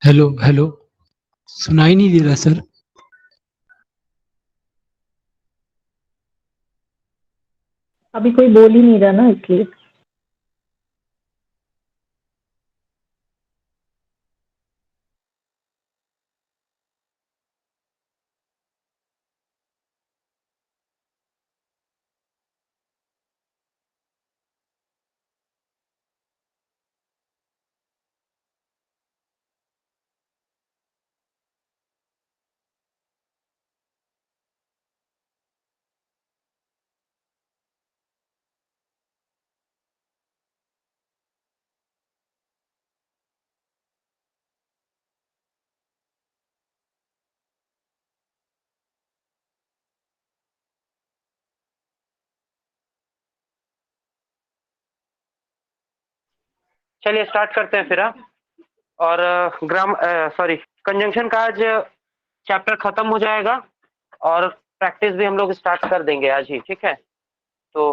Hello hello. सुनाई नहीं दे रहा सर। अभी कोई बोल ही नहीं रहा ना, इसलिए। चलिए स्टार्ट करते हैं फिर। हाँ, और सॉरी, कंजंक्शन का आज चैप्टर खत्म हो जाएगा और प्रैक्टिस भी हम लोग स्टार्ट कर देंगे आज ही, ठीक है। तो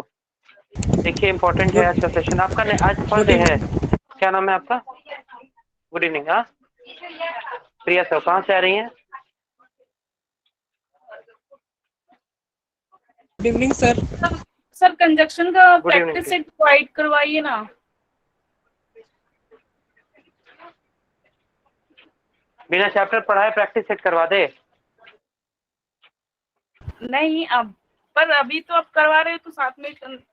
देखिए, इंपॉर्टेंट है गुड आज का सेशन आपका। आज फर्स्ट गुड डे है। इवनिंग। क्या नाम है आपका? Good evening. हाँ, प्रिया सर कहाँ से आ रही हैं? Good evening sir. Sir conjunction का good evening. Practice set provide करवाइए ना। बिना चैप्टर पढ़ाए प्रैक्टिस सेट करवा दे? नहीं अब, पर अभी तो आप करवा रहे हो तो साथ में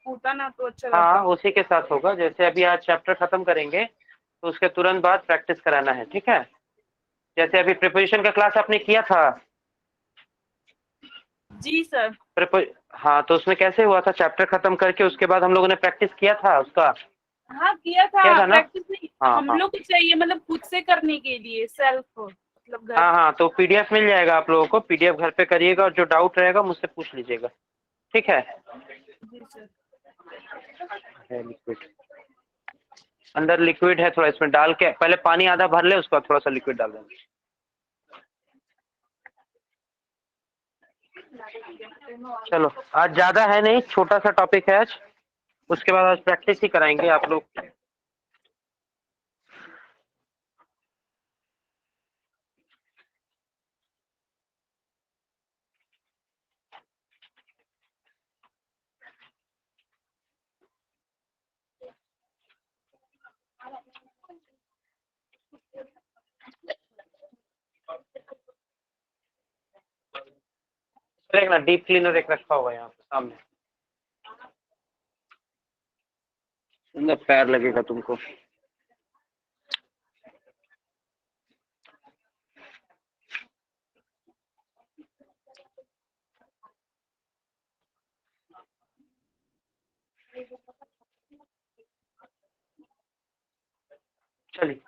होता ना तो अच्छा हाँ, रहता। उसी के साथ होगा। जैसे अभी आज चैप्टर खत्म करेंगे तो उसके तुरंत बाद प्रैक्टिस कराना है, ठीक है। जैसे अभी प्रिपरेशन का क्लास आपने किया था। जी सर। हाँ, तो उसमें कैसे हुआ था? चैप्टर खत्म करके उसके बाद हम लोगों ने प्रैक्टिस किया था उसका। हाँ किया किया था था ना? प्रैक्टिस। हाँ हम हाँ लोग को चाहिए मतलब खुद से करने के लिए सेल्फ, मतलब घर। हाँ हाँ, तो पीडीएफ मिल जाएगा आप लोगों को। पीडीएफ घर पे करिएगा और जो डाउट रहेगा मुझसे पूछ लीजिएगा, ठीक है। जी सर। है लिक्विड, अंदर लिक्विड है थोड़ा, इसमें डाल के पहले पानी आधा भर ले, उसके बाद थोड़ा सा लिक्विड डाल देंगे। चलो, आज ज्यादा है नहीं, छोटा सा टॉपिक है आज। उसके बाद आज प्रैक्टिस ही कराएंगे आप लोग। एक ना डीप क्लीनर एक रखा हुआ है यहाँ पे सामने, अंदर पैर लगेगा तुमको। चलिए,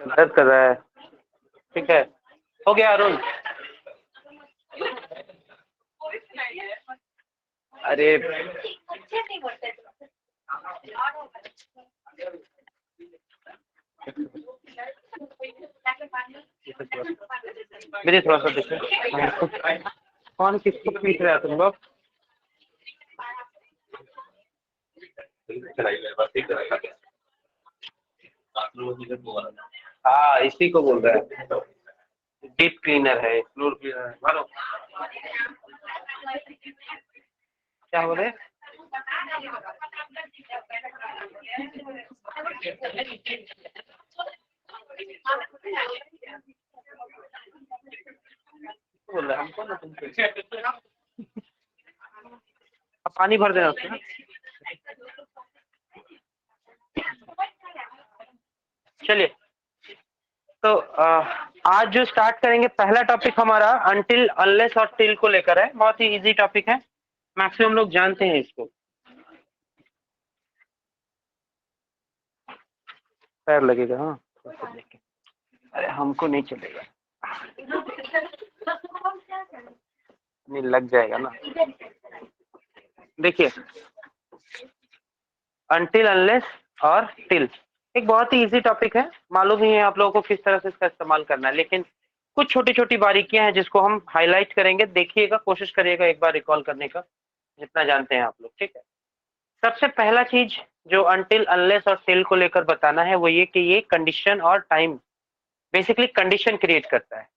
दर्द कर रहा है, ठीक है। हो गया अरुण? अरे मेरे थोड़ा सा देखो, कौन किसको पीट रहा है तुम लोग? हाँ, इसी को बोल रहा है। डीप क्लीनर है, फ्लोर क्लीनर है। मारो, क्या बोले? बोल रहा है हमको ना तुमको। अब पानी भर देना उसमें। चलिए, तो आज जो स्टार्ट करेंगे पहला टॉपिक हमारा अनटिल अनलेस और टिल को लेकर है। बहुत ही इजी टॉपिक है, मैक्सिमम लोग जानते हैं इसको। पैर लगेगा, हाँ। अरे हमको नहीं चलेगा। नहीं लग जाएगा ना। देखिए अनटिल अनलेस और टिल एक बहुत ही इजी टॉपिक है, मालूम ही है आप लोगों को किस तरह से इसका इस्तेमाल करना है, लेकिन कुछ छोटी छोटी बारीकियां हैं जिसको हम हाईलाइट करेंगे। देखिएगा, कोशिश करिएगा एक बार रिकॉल करने का जितना जानते हैं आप लोग, ठीक है। सबसे पहला चीज जो अनटिल अनलेस और टिल को लेकर बताना है वो ये कि ये कंडीशन और टाइम, बेसिकली कंडीशन क्रिएट करता है।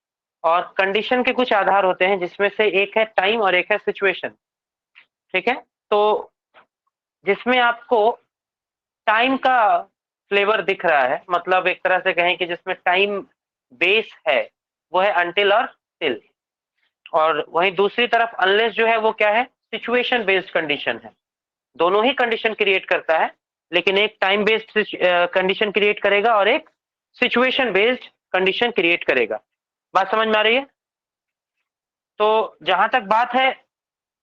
और कंडीशन के कुछ आधार होते हैं जिसमें से एक है टाइम और एक है सिचुएशन, ठीक है। तो जिसमें आपको टाइम का फ्लेवर दिख रहा है, मतलब एक तरह से कहें कि जिसमें टाइम बेस है वो है अनटिल और टिल, और वहीं दूसरी तरफ अनलेस जो है वो क्या है, सिचुएशन बेस्ड कंडीशन है। दोनों ही कंडीशन क्रिएट करता है, लेकिन एक टाइम बेस्ड कंडीशन क्रिएट करेगा और एक सिचुएशन बेस्ड कंडीशन क्रिएट करेगा। बात समझ में आ रही है? तो जहां तक बात है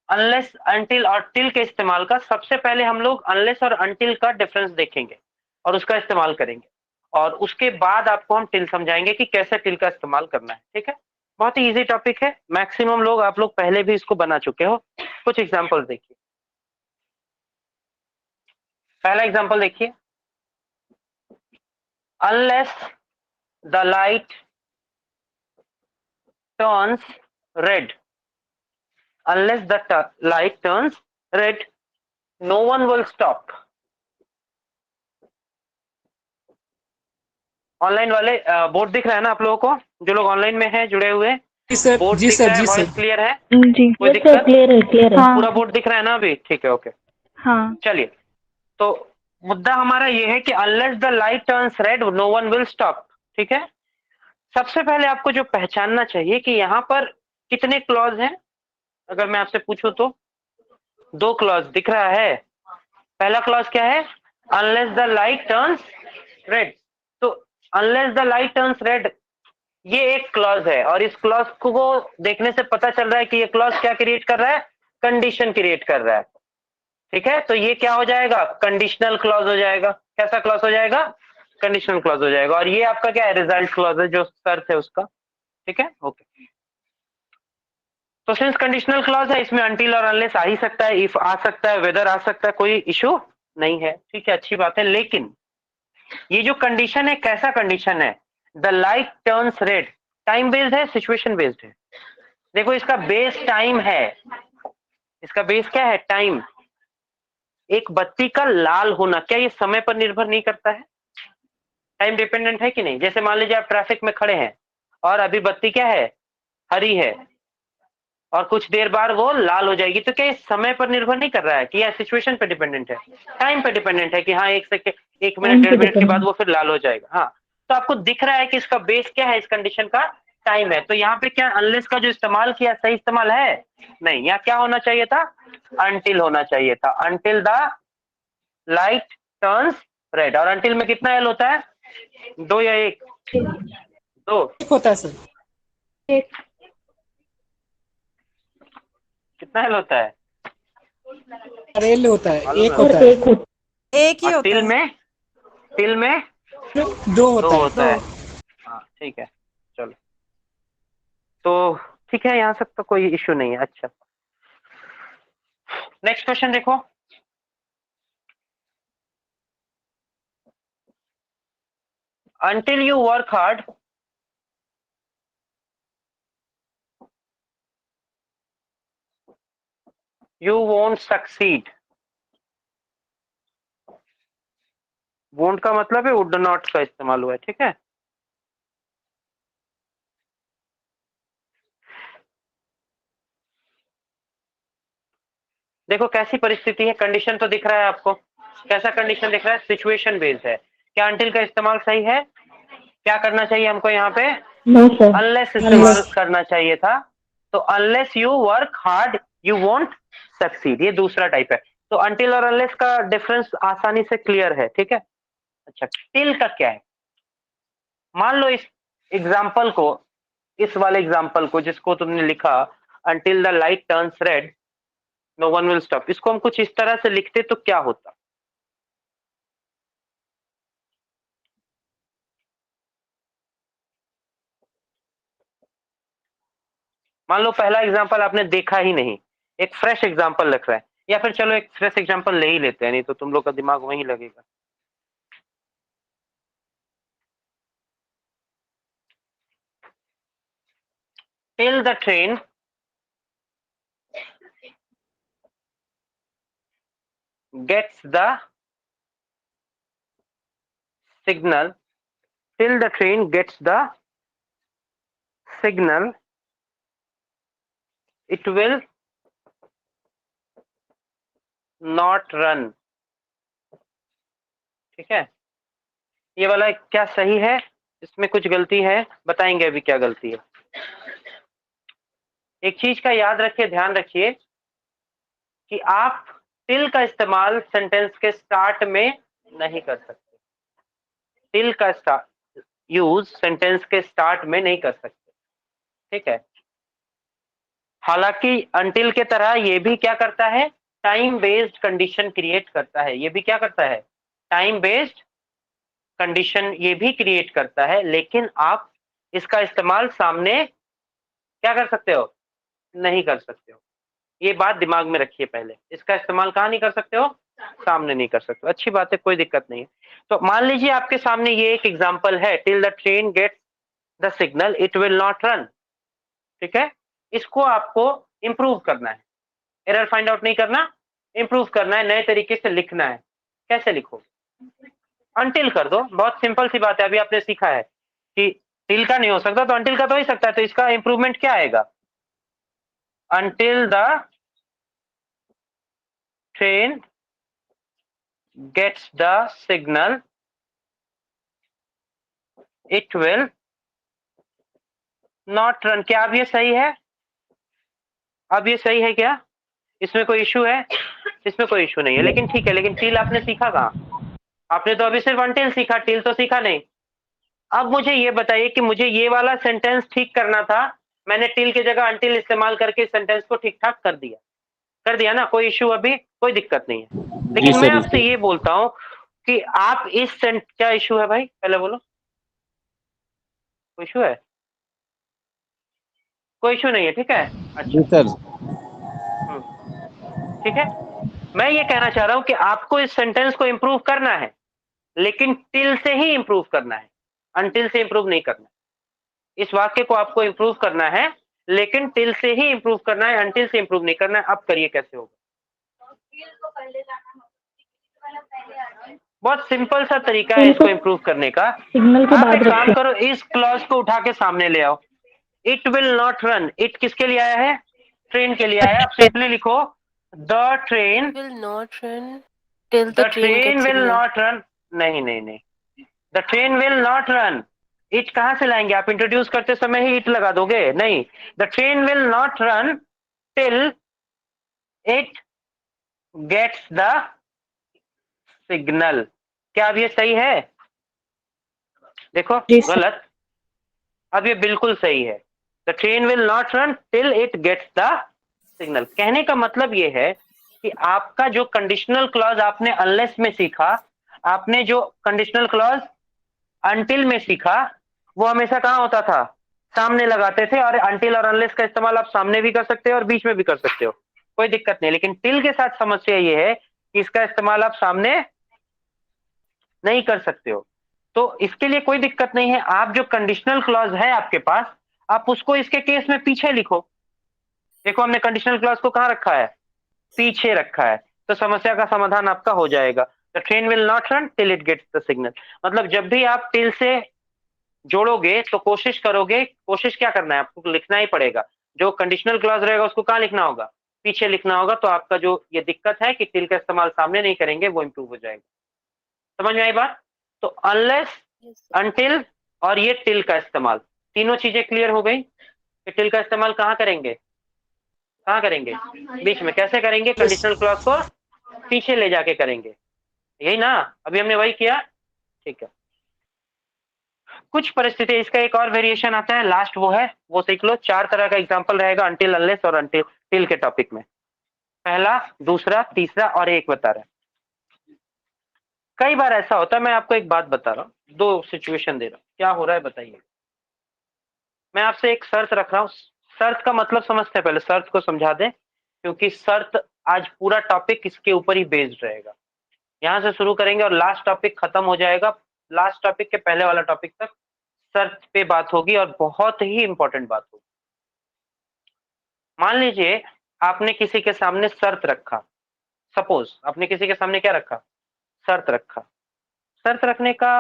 अनलेस अनटिल और टिल के इस्तेमाल का, सबसे पहले हम लोग अनलेस और अनटिल का डिफरेंस देखेंगे और उसका इस्तेमाल करेंगे, और उसके बाद आपको हम टिल समझाएंगे कि कैसे टिल का इस्तेमाल करना है, ठीक है। बहुत ही इजी टॉपिक है, मैक्सिमम लोग आप लोग पहले भी इसको बना चुके हो। कुछ एग्जांपल देखिए। पहला एग्जांपल देखिए, unless the light turns red, unless the light turns red, no one will stop. Online वाले बोर्ड दिख रहा है ना आप लोगों को, जो लोग ऑनलाइन में हैं जुड़े हुए, जी सर, बोर्ड जी दिख सर, रहा है, जी वॉइस सर। क्लियर है, जी कोई सर, दिक्कत? क्लियर है, क्लियर है। हाँ पूरा बोर्ड दिख रहा है ना अभी? ठीक है, ओके। हाँ चलिए, तो मुद्दा हमारा ये है कि unless the light turns red, no one will stop, ठीक है। सबसे पहले आपको जो पहचानना चाहिए कि यहाँ पर कितने क्लॉज हैं। अगर मैं आपसे पूछूं तो दो क्लॉज दिख रहा है। पहला क्लॉज क्या है, unless the light turns red. तो unless the light turns red ये एक क्लॉज है, और इस क्लॉज को देखने से पता चल रहा है कि ये क्लॉज क्या क्रिएट कर रहा है, कंडीशन क्रिएट कर रहा है, ठीक है। तो ये क्या हो जाएगा, कंडीशनल क्लॉज हो जाएगा। कैसा क्लॉज हो जाएगा, कंडीशनल क्लॉज हो जाएगा। और ये आपका क्या है, रिजल्ट क्लॉज है, जो सर्च है उसका, ठीक है, ओके। तो सिंस कंडीशनल क्लॉज है, इसमें अनटिल और अनलेस आ ही सकता है, इफ आ सकता है, वेदर आ सकता है, कोई इशू नहीं है, ठीक है, अच्छी बात है। लेकिन ये जो कंडीशन है कैसा कंडीशन है, the light turns red, time based है, सिचुएशन बेस्ड है। देखो इसका बेस टाइम है, इसका बेस क्या है, टाइम। एक बत्ती का लाल होना क्या ये समय पर निर्भर नहीं करता है, टाइम डिपेंडेंट है कि नहीं। जैसे मान लीजिए आप ट्रैफिक में खड़े हैं और अभी बत्ती क्या है, हरी है, और कुछ देर बाद वो लाल हो जाएगी, तो क्या ये समय पर निर्भर नहीं कर रहा है कि यह सिचुएशन पे डिपेंडेंट है, टाइम पे डिपेंडेंट है कि हाँ एक सेकेंड, 1 मिनट, टाइम पे 1.5 मिनट के बाद डिपेंड। वो फिर लाल हो जाएगा। हाँ, तो आपको दिख रहा है कि इसका बेस क्या है, इस कंडीशन का टाइम है। तो यहाँ पे क्या अनलेस का जो इस्तेमाल किया सही इस्तेमाल है नहीं, यहाँ क्या होना चाहिए था, अनटिल होना चाहिए था, until the light turns red. और अनटिल में कितना एल होता है, 2 या 1, 2, एक होता है सर। कितना एल होता है, रेल होता है, मालूम एक है? होता और है। एक होता एक ही और होता है। टिल में 2 2 होता है। होता है। हाँ ठीक है, चलो, तो ठीक है, यहाँ तक तो कोई इश्यू नहीं है। अच्छा, नेक्स्ट क्वेश्चन देखो, until you work hard you won't succeed। won't का मतलब है would not का इस्तेमाल हुआ है, ठीक है। देखो कैसी परिस्थिति है, कंडीशन तो दिख रहा है आपको, कैसा कंडीशन दिख रहा है, सिचुएशन बेस्ड है। क्या अनटिल का इस्तेमाल सही है, क्या करना चाहिए हमको यहाँ पे, नो सर, अनलेस इस्तेमाल अनलेस। करना चाहिए था। तो unless you work hard you won't succeed, ये दूसरा टाइप है। तो अनटिल और अनलेस का डिफरेंस आसानी से क्लियर है, ठीक है। अच्छा, टिल का क्या है, मान लो इस एग्जाम्पल को, इस वाले एग्जाम्पल को जिसको तुमने लिखा until the light turns red no one will stop, इसको हम कुछ इस तरह से लिखते तो क्या होता। मान लो पहला एग्जांपल आपने देखा ही नहीं, एक फ्रेश एग्जांपल रख रहा है, या फिर चलो एक फ्रेश एग्जांपल ले ही लेते हैं, नहीं तो तुम लोग का दिमाग वहीं लगेगा। Till the train gets the signal, till the train gets the signal, it will not run। ठीक है, ये वाला क्या सही है, इसमें कुछ गलती है, बताएंगे अभी क्या गलती है। एक चीज का याद रखिए, ध्यान रखिए कि आप टिल का इस्तेमाल सेंटेंस के स्टार्ट में नहीं कर सकते। टिल का यूज सेंटेंस के स्टार्ट में नहीं कर सकते, ठीक है। हालांकि अनटिल के तरह ये भी क्या करता है, टाइम बेस्ड कंडीशन क्रिएट करता है। ये भी क्या करता है, टाइम बेस्ड कंडीशन ये भी क्रिएट करता है, लेकिन आप इसका इस्तेमाल सामने क्या कर सकते हो, नहीं कर सकते हो। ये बात दिमाग में रखिए पहले, इसका इस्तेमाल कहाँ नहीं कर सकते हो, सामने नहीं कर सकते। अच्छी बात है, कोई दिक्कत नहीं है। तो मान लीजिए आपके सामने ये एक एग्जांपल है, till the train gets the signal it will not run. ठीक है, इसको आपको इंप्रूव करना है, एरर फाइंड आउट नहीं करना, इंप्रूव करना है, नए तरीके से लिखना है। कैसे लिखो, अनटिल कर दो, बहुत सिंपल सी बात है। अभी आपने सीखा है कि टिल का नहीं हो सकता तो अनटिल का तो हो ही सकता है, तो इसका इंप्रूवमेंट क्या आएगा, until the train gets the signal it will not run। क्या अब ये सही है, अब ये सही है क्या, इसमें कोई इशू है, इसमें कोई इशू नहीं है। लेकिन ठीक है, लेकिन टिल आपने सीखा कहाँ, आपने तो अभी सिर्फ अनटिल सीखा, टिल तो सीखा नहीं। अब मुझे ये बताइए कि मुझे ये वाला सेंटेंस ठीक करना था, मैंने टिल की जगह अनटिल इस्तेमाल करके सेंटेंस को ठीक ठाक कर दिया ना, कोई इशू अभी, कोई दिक्कत नहीं है। जी लेकिन मैं सर, आपसे ये बोलता हूं कि आप इस क्या इशू है भाई, पहले बोलो, कोई इशू है, कोई इशू नहीं है, ठीक है। जी अच्छा, सर। ठीक है, मैं ये कहना चाह रहा हूं कि आपको इस सेंटेंस को इंप्रूव करना है, लेकिन टिल से ही इंप्रूव करना है, अनटिल से इंप्रूव नहीं करना है। इस वाक्य को आपको इंप्रूव करना है, लेकिन टिल से ही इंप्रूव करना है, अनटिल से इंप्रूव नहीं करना है। अब करिए कैसे होगा, बहुत सिंपल सा तरीका है इसको इंप्रूव करने का। सिग्नल के आप बाद एक काम रखें। करो, इस क्लॉज को उठा के सामने ले आओ, it will not run. It किसके लिए आया है, ट्रेन के लिए आया है। आप सिंपली लिखो the train will not run till the the train train gets will signal. Not run, नहीं नहीं नहीं, the train will not run. It कहां से लाएंगे आप, इंट्रोड्यूस करते समय ही इट लगा दोगे, नहीं। The train will not run till it gets the signal. क्या अब ये सही है, देखो जी सर। गलत, अब ये बिल्कुल सही है। The train will not run till it gets the signal. कहने का मतलब ये है कि आपका जो कंडीशनल क्लॉज आपने अनलेस में सीखा, आपने जो कंडीशनल क्लॉज अनटिल में सीखा, वो हमेशा कहां होता था, सामने लगाते थे। और अनटिल और अनलेस का इस्तेमाल आप सामने भी कर सकते हो और बीच में भी कर सकते हो, कोई दिक्कत नहीं। लेकिन टिल के साथ समस्या ये है कि इसका इस्तेमाल आप सामने नहीं कर सकते हो, तो इसके लिए कोई दिक्कत नहीं है। आप जो कंडीशनल क्लॉज है आपके पास, आप उसको इसके केस में पीछे लिखो। देखो हमने कंडीशनल क्लॉज को कहां रखा है, पीछे रखा है, तो समस्या का समाधान आपका हो जाएगा। The train will not run till it gets the signal. मतलब जब भी आप टिल से जोड़ोगे तो कोशिश करोगे, कोशिश क्या करना है, आपको लिखना ही पड़ेगा। जो कंडीशनल क्लॉज रहेगा उसको कहां लिखना होगा, पीछे लिखना होगा। तो आपका जो ये दिक्कत है कि टिल का इस्तेमाल सामने नहीं करेंगे, वो इंप्रूव हो जाएगा। समझ में आई बात। तो अनलेस, Yes, sir. अनटिल और ये टिल का इस्तेमाल, तीनों चीजें क्लियर हो गई। टिल का इस्तेमाल कहां करेंगे, कहां करेंगे, बीच में। कैसे करेंगे, कंडीशनल क्लॉज को पीछे ले जाके करेंगे, यही ना, अभी हमने वही किया। ठीक है, कुछ परिस्थिति, इसका एक और वेरिएशन आता है, लास्ट वो है, वो सीख लो। 4 तरह का एग्जांपल रहेगा अनटिल, अनलेस और अनटिल टिल के टॉपिक में। पहला, दूसरा, तीसरा और एक बता रहे हैं। कई बार ऐसा होता है, मैं आपको एक बात बता रहा हूं, 2 सिचुएशन दे रहा हूं, क्या हो रहा है बताइए। मैं आपसे एक शर्त रख रहा हूं, शर्त का मतलब समझते हैं, पहले शर्त को समझा दें, क्योंकि शर्त आज पूरा टॉपिक इसके ऊपर ही बेस्ड रहेगा। यहाँ से शुरू करेंगे और लास्ट टॉपिक खत्म हो जाएगा, लास्ट टॉपिक के पहले वाला टॉपिक तक शर्त पे बात होगी और बहुत ही इंपॉर्टेंट बात होगी। मान लीजिए आपने किसी के सामने शर्त रखा, सपोज आपने किसी के सामने क्या रखा, शर्त रखा। शर्त रखने का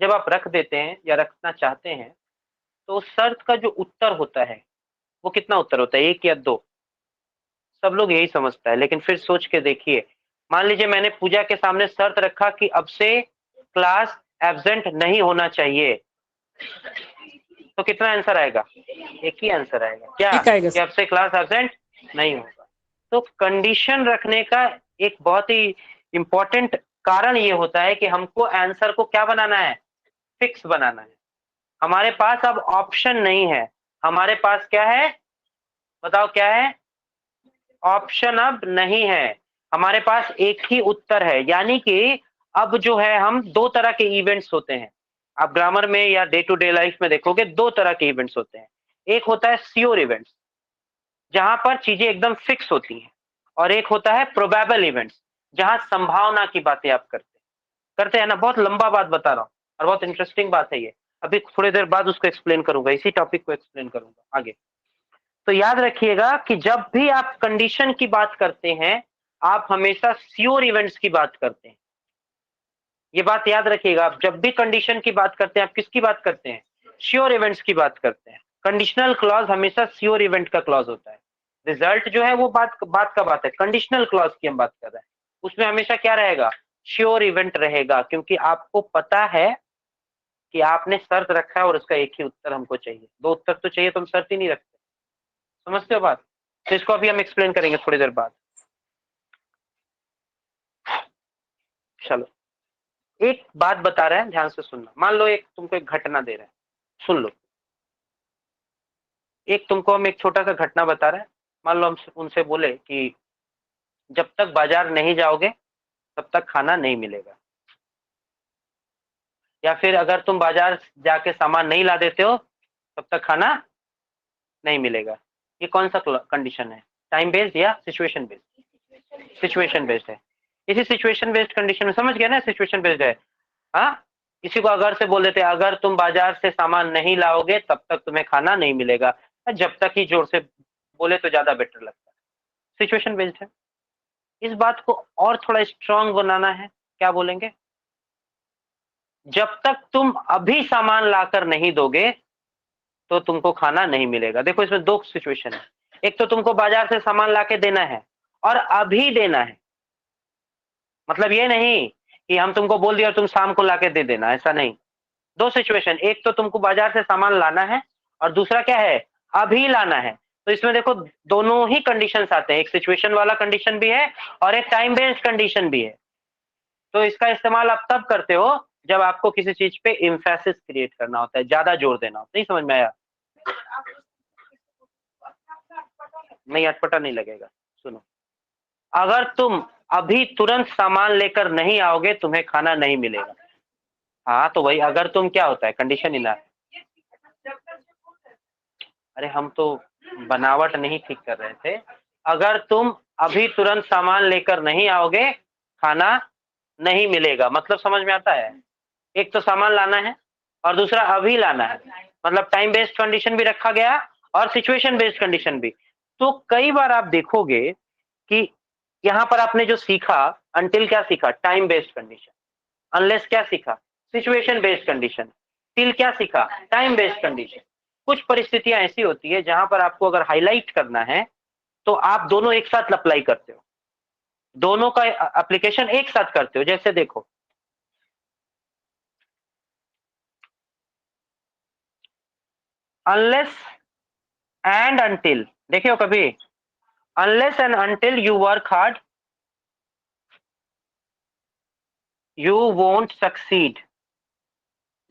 जब आप रख देते हैं या रखना चाहते हैं, तो शर्त का जो उत्तर होता है वो कितना उत्तर होता है, 1 या 2? सब लोग यही समझता है, लेकिन फिर सोच के देखिए, मान लीजिए मैंने पूजा के सामने शर्त रखा कि अब से क्लास एब्सेंट नहीं होना चाहिए, तो कितना आंसर आएगा? एक ही आंसर आएगा, क्या? एक आएगा कि अब से क्लास एब्सेंट नहीं होगा। तो कंडीशन रखने का एक बहुत ही इंपॉर्टेंट कारण ये होता है कि हमको आंसर को क्या बनाना है, फिक्स बनाना है। हमारे पास अब ऑप्शन नहीं है, हमारे पास क्या है, बताओ क्या है? ऑप्शन अब नहीं है, हमारे पास एक ही उत्तर है। यानी कि अब जो है, हम 2 तरह के इवेंट्स होते हैं, आप ग्रामर में या डे टू डे लाइफ में देखोगे 2 तरह के इवेंट्स होते हैं। एक होता है श्योर इवेंट्स, जहां पर चीजें एकदम फिक्स होती हैं, और एक होता है प्रोबेबल इवेंट्स, जहां संभावना की बातें आप करते हैं ना। बहुत लंबा बात बता रहा हूँ और बहुत इंटरेस्टिंग बात है ये, अभी थोड़ी देर बाद उसको एक्सप्लेन करूंगा, इसी टॉपिक को एक्सप्लेन करूंगा आगे। तो याद रखिएगा कि जब भी आप कंडीशन की बात करते हैं, आप हमेशा श्योर इवेंट्स की बात करते हैं। ये बात याद रखिएगा, आप जब भी कंडीशन की बात करते हैं, आप किसकी बात करते हैं? श्योर इवेंट्स की बात करते हैं। कंडीशनल क्लॉज हमेशा श्योर इवेंट का क्लॉज होता है। रिजल्ट जो है वो बात का बात है, कंडीशनल क्लॉज की हम बात कर रहे हैं, उसमें हमेशा क्या रहेगा? श्योर इवेंट रहेगा, क्योंकि आपको पता है कि आपने शर्त रखा है और उसका एक ही उत्तर हमको चाहिए। 2 उत्तर तो चाहिए तो हम शर्त ही नहीं रखते। समझते हो बात? तो इसको अभी हम एक्सप्लेन करेंगे थोड़ी देर बाद। चलो, एक बात बता रहे हैं, ध्यान से सुनना। मान लो एक तुमको एक घटना दे रहे हैं, सुन लो। एक तुमको हम एक छोटा सा घटना बता रहे हैं। मान लो हम उनसे बोले कि जब तक बाजार नहीं जाओगे तब तक खाना नहीं मिलेगा, या फिर अगर तुम बाजार जाके सामान नहीं ला देते हो तब तक खाना नहीं मिलेगा। ये कौन सा कंडीशन है, टाइम बेस्ड या सिचुएशन बेस्ड? सिचुएशन बेस्ड है। इसी सिचुएशन बेस्ड कंडीशन में, समझ गया ना, सिचुएशन बेस्ड है। हाँ, किसी को अगर से बोल देते अगर तुम बाजार से सामान नहीं लाओगे तब तक तुम्हें खाना नहीं मिलेगा, जब तक ही जोर से बोले तो ज्यादा बेटर लगता है। सिचुएशन बेस्ड है। इस बात को और थोड़ा स्ट्रांग बनाना है, क्या बोलेंगे? जब तक तुम अभी सामान लाकर नहीं दोगे तो तुमको खाना नहीं मिलेगा। देखो, इसमें 2 सिचुएशन है। एक तो तुमको बाजार से सामान लाके देना है और अभी देना है, मतलब ये नहीं कि हम तुमको बोल दिया और तुम शाम को लाके दे देना, ऐसा नहीं। 2 सिचुएशन, एक तो तुमको बाजार से सामान लाना है और दूसरा क्या है, अभी लाना है। तो इसमें देखो दोनों ही कंडीशंस आते हैं, एक सिचुएशन वाला कंडीशन भी है और एक टाइम बेस्ड कंडीशन भी है। तो इसका इस्तेमाल आप तब करते हो जब आपको किसी चीज पे एम्फेसिस क्रिएट करना होता है, ज्यादा जोर देना होता है। नहीं समझ में आया? नहीं, अटपटा नहीं लगेगा। सुनो, अगर तुम अभी तुरंत सामान लेकर नहीं आओगे तुम्हें खाना नहीं मिलेगा। हाँ, तो वही अगर तुम क्या होता है, कंडीशन ही ना। अरे हम तो बनावट नहीं ठीक कर रहे थे। अगर तुम अभी तुरंत सामान लेकर नहीं आओगे खाना नहीं मिलेगा, मतलब समझ में आता है? एक तो सामान लाना है और दूसरा अभी लाना है, मतलब टाइम बेस्ड कंडीशन भी रखा गया और सिचुएशन बेस्ड कंडीशन भी। तो कई बार आप देखोगे कि यहाँ पर आपने जो सीखा, अनटिल क्या सीखा, टाइम बेस्ड कंडीशन, अनलेस क्या सीखा, सिचुएशन बेस्ड कंडीशन, टिल क्या सीखा, टाइम बेस्ड कंडीशन। कुछ परिस्थितियां ऐसी होती है जहां पर आपको अगर हाईलाइट करना है तो आप दोनों एक साथ अप्लाई करते हो, दोनों का एप्लीकेशन एक साथ करते हो। जैसे देखो, अनलेस एंड अनटिल, देखे हो कभी? Unless and until you work hard you won't succeed.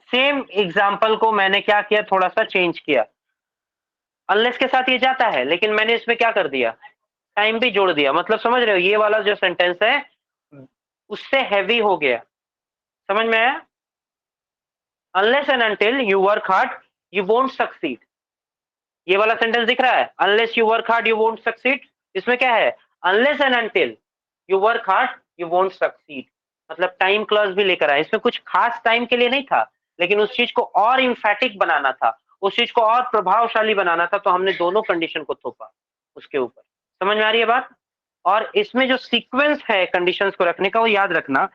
Same example को मैंने क्या किया, थोड़ा सा चेंज किया। अनलेस के साथ ये जाता है, लेकिन मैंने इसमें क्या कर दिया, टाइम भी जोड़ दिया। मतलब समझ रहे हो, ये वाला जो सेंटेंस है उससे हैवी हो गया। समझ में आया? Unless and until you work hard you won't succeed. ये वाला सेंटेंस दिख रहा है, unless you work hard you won't succeed. इसमें क्या है, unless and until you work hard you won't succeed, मतलब टाइम क्लॉज भी लेकर आए। इसमें कुछ खास टाइम के लिए नहीं था, लेकिन उस चीज को और इम्फेटिक बनाना था, उस चीज को और प्रभावशाली बनाना था, तो हमने दोनों कंडीशन को थोपा उसके ऊपर। समझ में आ रही है बात? और इसमें जो सीक्वेंस है कंडीशंस को रखने का, वो याद रखना,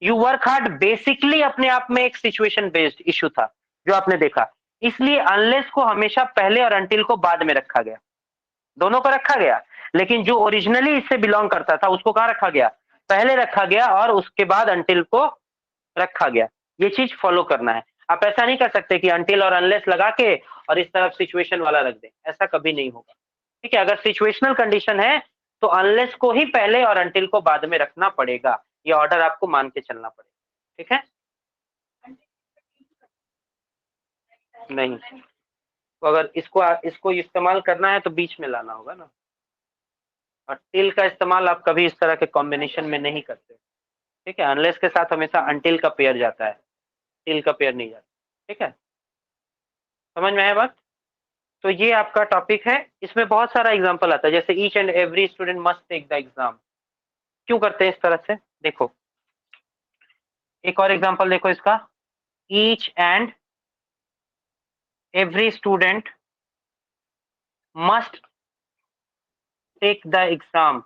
यू वर्क हार्ड बेसिकली अपने आप में एक सिचुएशन बेस्ड इशू था जो आपने देखा, इसलिए अनलेस को हमेशा पहले और अनटिल को बाद में रखा गया, दोनों को रखा गया, लेकिन जो ओरिजिनली इससे बिलोंग करता था उसको कहाँ रखा गया, पहले रखा गया और उसके बाद अनटिल को रखा गया। ये चीज फॉलो करना है। आप ऐसा नहीं कर सकते कि अनटिल और अनलेस लगा के और इस तरफ सिचुएशन वाला रख दें, ऐसा कभी नहीं होगा। ठीक है, अगर सिचुएशनल कंडीशन है तो अनलेस को ही पहले और अनटिल को बाद में रखना पड़ेगा, ये ऑर्डर आपको मान के चलना पड़ेगा। ठीक है, नहीं तो अगर इसको इस्तेमाल करना है तो बीच में लाना होगा ना, और टिल का इस्तेमाल आप कभी इस तरह के कॉम्बिनेशन में नहीं करते। ठीक है, अनलेस के साथ हमेशा अनटिल का पेयर जाता है, टिल का पेयर नहीं जाता। ठीक है, समझ में आया बात? तो ये आपका टॉपिक है, इसमें बहुत सारा एग्जांपल आता है, जैसे each and every student must take the exam. क्यों करते हैं इस तरह से, देखो एक और एग्जांपल देखो इसका, each and every student must take the exam.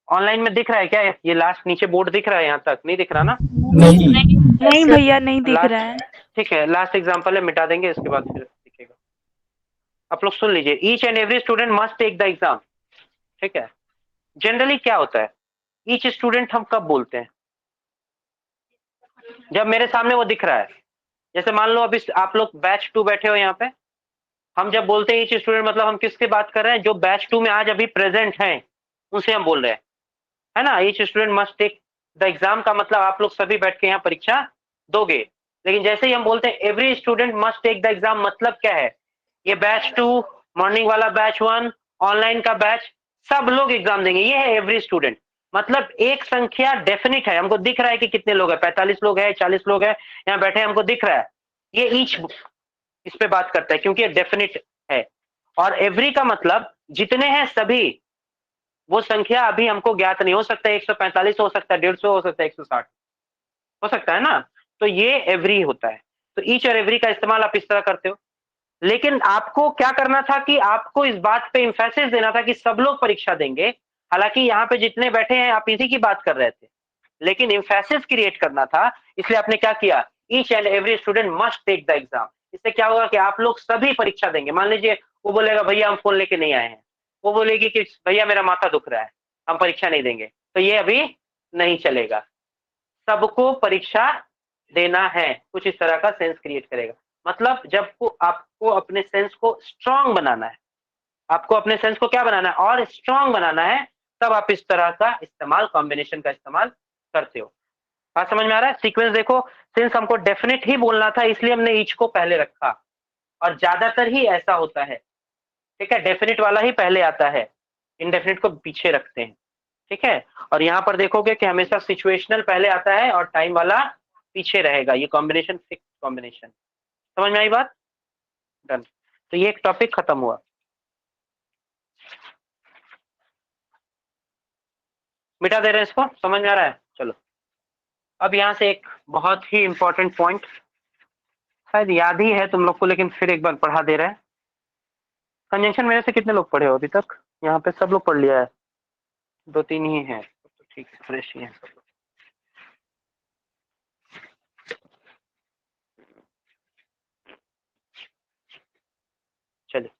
Online में दिख रहा है क्या, ये लास्ट नीचे बोर्ड दिख रहा है, यहाँ तक नहीं दिख रहा ना? नहीं भैया नहीं दिख लास्ट, रहा है। ठीक है, लास्ट एग्जांपल है, मिटा देंगे इसके बाद फिर दिखेगा। आप लोग सुन लीजिए, each and every student must take the exam. ठीक है, जनरली क्या होता है, ईच स्टूडेंट हम कब बोलते हैं, जब मेरे सामने वो दिख रहा है। जैसे मान लो अभी आप लोग बैच 2 बैठे हो यहाँ पे, हम जब बोलते हैं ईच स्टूडेंट, मतलब हम किसकी बात कर रहे हैं, जो बैच 2 में आज अभी प्रेजेंट हैं उनसे हम बोल रहे हैं, है ना। Each student must take the exam का मतलब आप लोग सभी बैठ के यहाँ परीक्षा दोगे। लेकिन जैसे ही हम बोलते हैं every student must take the exam, मतलब क्या है, ये बैच 2, मॉर्निंग वाला बैच 1, ऑनलाइन का बैच, सब लोग एग्जाम देंगे, ये है एवरी स्टूडेंट। मतलब एक संख्या डेफिनिट है, हमको दिख रहा है कि कितने लोग हैं, 45 लोग हैं, 40 लोग हैं यहाँ बैठे, हमको दिख रहा है, ये ईच इस पे बात करता है क्योंकि ये डेफिनिट है। और एवरी का मतलब जितने हैं सभी, वो संख्या अभी हमको ज्ञात नहीं, हो सकता है 145 हो सकता है, 150 हो सकता है, 160 हो सकता है ना, तो ये एवरी होता है। तो ईच और एवरी का इस्तेमाल आप इस तरह करते हो। लेकिन आपको क्या करना था कि आपको इस बात पे इंफेसिस देना था कि सब लोग परीक्षा देंगे, हालांकि यहाँ पे जितने बैठे हैं आप इसी की बात कर रहे थे, लेकिन इंफेसिस क्रिएट करना था, इसलिए आपने क्या किया, each and every student must take the exam. इससे क्या होगा कि आप लोग सभी परीक्षा देंगे। मान लीजिए वो बोलेगा भैया हम फोन लेके नहीं आए हैं, वो बोलेगी कि भैया मेरा माथा दुख रहा है, हम परीक्षा नहीं देंगे, तो ये अभी नहीं चलेगा, सबको परीक्षा देना है, कुछ इस तरह का सेंस क्रिएट करेगा। मतलब जब आपको अपने सेंस को स्ट्रांग बनाना है, आपको अपने सेंस को क्या बनाना है और स्ट्रांग बनाना है, तब आप इस तरह का इस्तेमाल, कॉम्बिनेशन का इस्तेमाल करते हो। बात समझ में आ रहा है? सीक्वेंस देखो, सिंस हमको डेफिनेट ही बोलना था इसलिए हमने ईच को पहले रखा, और ज्यादातर ही ऐसा होता है। ठीक है, डेफिनेट वाला ही पहले आता है, इनडेफिनेट को पीछे रखते हैं। ठीक है, और यहाँ पर देखोगे कि हमेशा सिचुएशनल पहले आता है और टाइम वाला पीछे रहेगा, ये कॉम्बिनेशन फिक्स कॉम्बिनेशन। समझ में आई बात? डन। तो ये एक टॉपिक खत्म हुआ। मिटा दे रहे हैं इसको, समझ में आ रहा है? चलो अब यहाँ से एक बहुत ही इंपॉर्टेंट पॉइंट, शायद याद ही है तुम लोग को, लेकिन फिर एक बार पढ़ा दे रहे हैं। कंजंक्शन मेरे से कितने लोग पढ़े हो अभी तक? यहाँ पे सब लोग पढ़ लिया है, 2-3 ही है, तो ठीक है, फ्रेश ही है सब लोग। चलिए,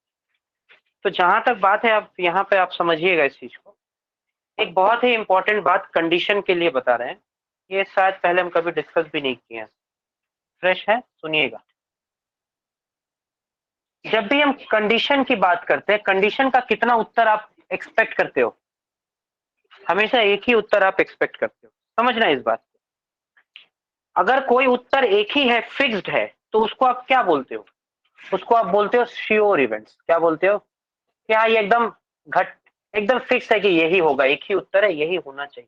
तो जहां तक बात है, आप यहाँ पे आप समझिएगा इस चीज को। एक बहुत ही इंपॉर्टेंट बात कंडीशन के लिए बता रहे हैं, ये शायद पहले हम कभी डिस्कस भी नहीं किए हैं, फ्रेश है, सुनिएगा। जब भी हम कंडीशन की बात करते हैं, कंडीशन का कितना उत्तर आप एक्सपेक्ट करते हो? हमेशा एक ही उत्तर आप एक्सपेक्ट करते हो, समझना इस बात को। अगर कोई उत्तर एक ही है, फिक्स्ड है, तो उसको आप क्या बोलते हो? उसको आप बोलते हो श्योर इवेंट्स। क्या बोलते हो? कि हाँ ये एकदम फिक्स है कि यही होगा, एक ही उत्तर है, यही होना चाहिए।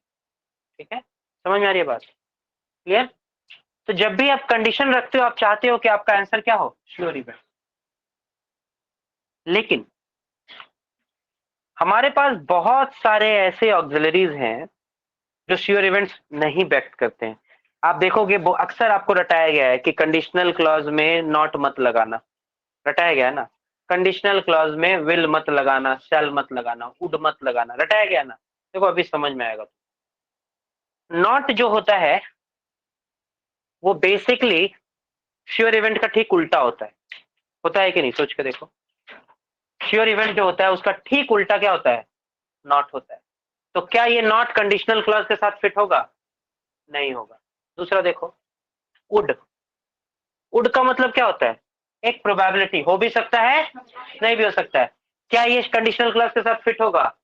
ठीक है, समझ में आ रही है बात? क्लियर? तो जब भी आप कंडीशन रखते हो, आप चाहते हो कि आपका आंसर क्या हो? Sure event. लेकिन हमारे पास बहुत सारे ऐसे ऑक्सिलरीज हैं जो श्योर इवेंट्स नहीं व्यक्त करते हैं। आप देखोगे वो अक्सर आपको रटाया गया है कि कंडीशनल क्लॉज में नॉट मत लगाना, रटाया गया है ना। कंडीशनल क्लॉज में विल मत लगाना, शैल मत लगाना, वुड मत लगाना, रटाया गया ना। देखो अभी समझ में आएगा। नॉट जो होता है वो बेसिकली श्योर इवेंट का ठीक उल्टा होता है कि नहीं, सोच के देखो। श्योर इवेंट जो होता है उसका ठीक उल्टा क्या होता है, नॉट होता है। तो क्या ये नॉट कंडीशनल क्लॉज के साथ फिट होगा, नहीं होगा। दूसरा देखो, वुड, वुड का मतलब क्या होता है, एक प्रोबेबिलिटी, हो भी सकता है नहीं भी हो सकता है। क्या ये कंडीशनल क्लॉज के साथ फिट होगा,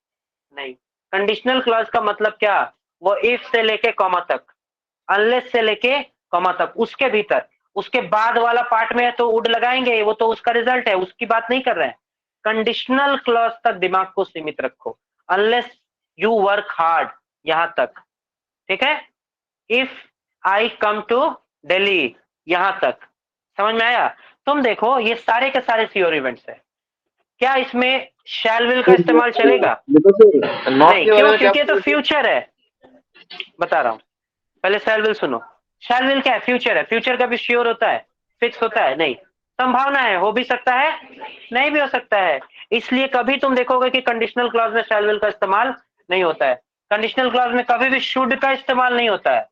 नहीं। कंडीशनल क्लॉज का मतलब क्या, वो इफ से लेके कॉमा तक, अनलेस से लेके कॉमा तक, उसके भीतर, उसके बाद वाला पार्ट में तो वुड लगाएंगे, वो तो उसका रिजल्ट है, उसकी बात नहीं कर रहे हैं। कंडीशनल क्लॉज तक दिमाग को सीमित रखो, अनलेस यू वर्क हार्ड, यहां तक, ठीक है। If I come to Delhi, यहां तक, समझ में आया। तुम देखो ये सारे के सारे श्योर इवेंट्स है, क्या इसमें शैल विल का इस्तेमाल चलेगा, नहीं, क्यों, क्योंकि ये तो फ्यूचर है। बता रहा हूं, पहले शैल विल सुनो। शैल विल क्या है, फ्यूचर है, फ्यूचर का भी श्योर होता है, फिक्स होता है, नहीं। संभावना है, हो भी सकता है नहीं भी हो सकता है। इसलिए कभी तुम देखोगे कि कंडीशनल क्लॉज में शैल विल का इस्तेमाल नहीं होता है। कंडीशनल क्लॉज में कभी भी शुड का इस्तेमाल नहीं होता है,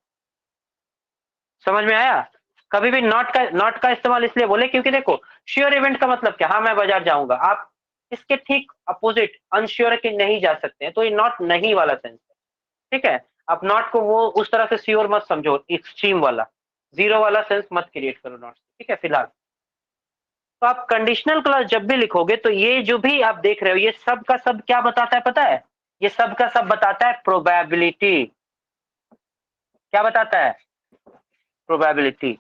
समझ में आया। कभी भी नॉट का इस्तेमाल इसलिए बोले क्योंकि देखो श्योर इवेंट का मतलब क्या, हाँ मैं बाजार जाऊंगा, आप इसके ठीक अपोजिट अनश्योर के नहीं जा सकते हैं, तो ये नॉट नहीं वाला सेंस है, ठीक है। आप नॉट को वो उस तरह से श्योर मत समझो, एक्सट्रीम वाला, जीरो वाला सेंस मत क्रिएट करो नॉट, ठीक है फिलहाल। तो आप कंडीशनल क्लॉज जब भी लिखोगे तो ये जो भी आप देख रहे हो ये सब का सब क्या बताता है पता है, ये सब का सब बताता है प्रोबेबिलिटी। क्या बताता है, प्रोबेबिलिटी।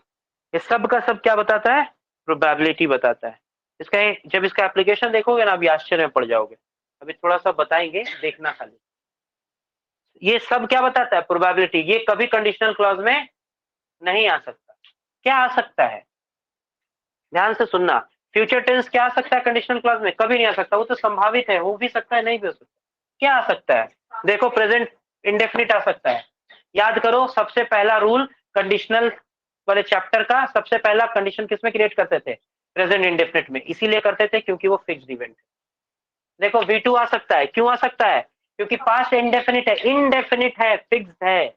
ये सब का सब क्या बताता है, प्रोबेबिलिटी बताता है। जब इसका एप्लीकेशन देखोगे ना अभी आश्चर्य में पड़ जाओगे, अभी थोड़ा सा बताएंगे, देखना खाली। ये सब क्या बताता है, प्रोबेबिलिटी। ये कभी कंडीशनल क्लॉज में नहीं आ सकता। क्या आ सकता है, ध्यान से सुनना, फ्यूचर टेंस क्या आ सकता है कंडीशनल क्लॉज में, कभी नहीं आ सकता, वो तो संभावित है, हो भी सकता है नहीं भी हो सकता। क्या आ सकता है, देखो प्रेजेंट इंडेफिनिट आ सकता है। याद करो सबसे पहला रूल कंडीशनल वाले चैप्टर का, सबसे पहला कंडीशन किसमें क्रिएट करते थे, प्रेजेंट इंडेफिनिट में, इसीलिए करते थे क्योंकि वो फिक्स्ड इवेंट है। देखो V2 आ सकता है, क्यों आ सकता है, क्योंकि पास्ट इंडेफिनिट है, इनडेफिनिट है, फिक्स्ड है,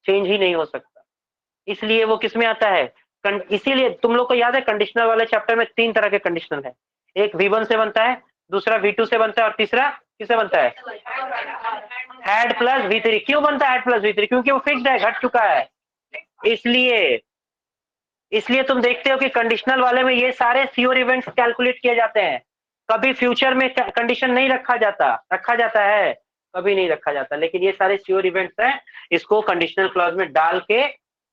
चेंज ही नहीं हो सकता, इसलिए वो किसमें आता है। इसीलिए तुम लोग को याद है कंडीशनल वाले चैप्टर में 3 तरह के कंडीशनल है, एक V1 से बनता है, दूसरा V2 से बनता है, और तीसरा किससे बनता है, हैड प्लस V3। क्यों बनता है हैड प्लस V3, क्योंकि वो फिक्स्ड है, घट चुका है, इसलिए तुम देखते हो कि कंडीशनल वाले में ये सारे श्योर इवेंट्स कैलकुलेट किए जाते हैं। कभी फ्यूचर में कंडीशन नहीं रखा जाता है, कभी नहीं रखा जाता, लेकिन ये सारे श्योर इवेंट्स हैं, इसको कंडीशनल क्लॉज में डाल के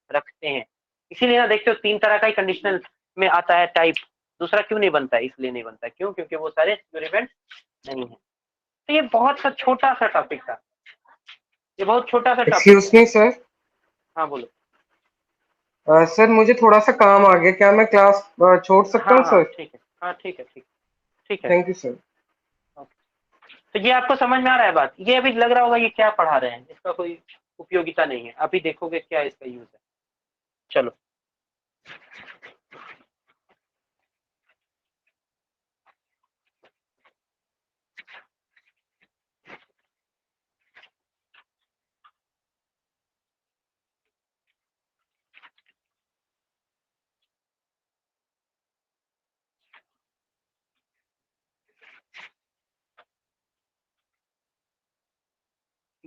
रखते हैं। इसीलिए ना देखते हो 3 तरह का ही कंडीशनल में आता है टाइप, दूसरा क्यों नहीं बनता है, इसलिए नहीं बनता, क्यों, क्योंकि वो सारे श्योर इवेंट्स नहीं है। तो ये बहुत सा छोटा सा टॉपिक था, ये बहुत छोटा सा टॉपिक। Excuse me sir. हाँ बोलो। सर मुझे थोड़ा सा काम आ गया, क्या मैं क्लास छोड़ सकता हाँ हूँ हाँ सर? ठीक है, हाँ ठीक है, ठीक है। Thank you sir. तो ये आपको समझ में आ रहा है बात, ये अभी लग रहा होगा ये क्या पढ़ा रहे हैं, इसका कोई उपयोगिता नहीं है, अभी देखोगे क्या इसका यूज है। चलो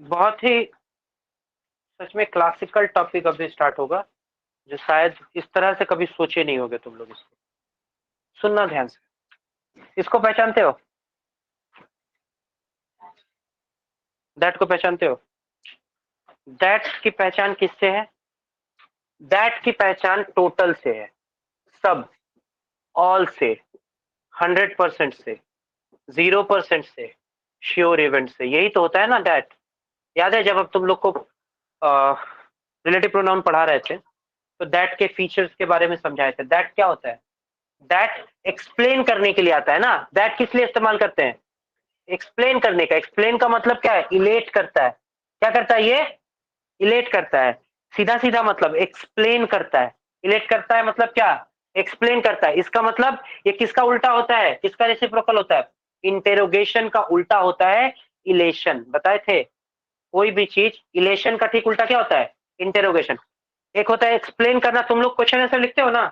बहुत ही सच में क्लासिकल टॉपिक अभी स्टार्ट होगा, जो शायद इस तरह से कभी सोचे नहीं होगे तुम लोग। इसको सुनना ध्यान से, इसको पहचानते हो, दैट को पहचानते हो, दैट की पहचान किससे है, दैट की पहचान टोटल से है, सब, ऑल से, 100% से, 0% से, श्योर इवेंट से, यही तो होता है ना दैट। याद है जब अब तुम लोग को रिलेटिव प्रोनाउन पढ़ा रहे थे तो दैट के फीचर्स के बारे में समझाए थे, दैट क्या होता है, दैट एक्सप्लेन करने के लिए आता है ना, दैट किस लिए इस्तेमाल करते हैं, एक्सप्लेन करने का। एक्सप्लेन का मतलब क्या है, इलेट करता है। क्या करता है ये, इलेट करता है। सीधा सीधा मतलब एक्सप्लेन करता है, इलेट करता है मतलब क्या, एक्सप्लेन करता है। इसका मतलब ये किसका उल्टा होता है, किसका रेसिप्रोकल होता है, इंटेरोगेशन का उल्टा होता है इलेशन। बताए थे, कोई भी चीज इलेशन का ठीक उल्टा क्या होता है, इंटेरोगेशन। एक होता है एक्सप्लेन करना, तुम लोग क्वेश्चन आंसर लिखते हो ना,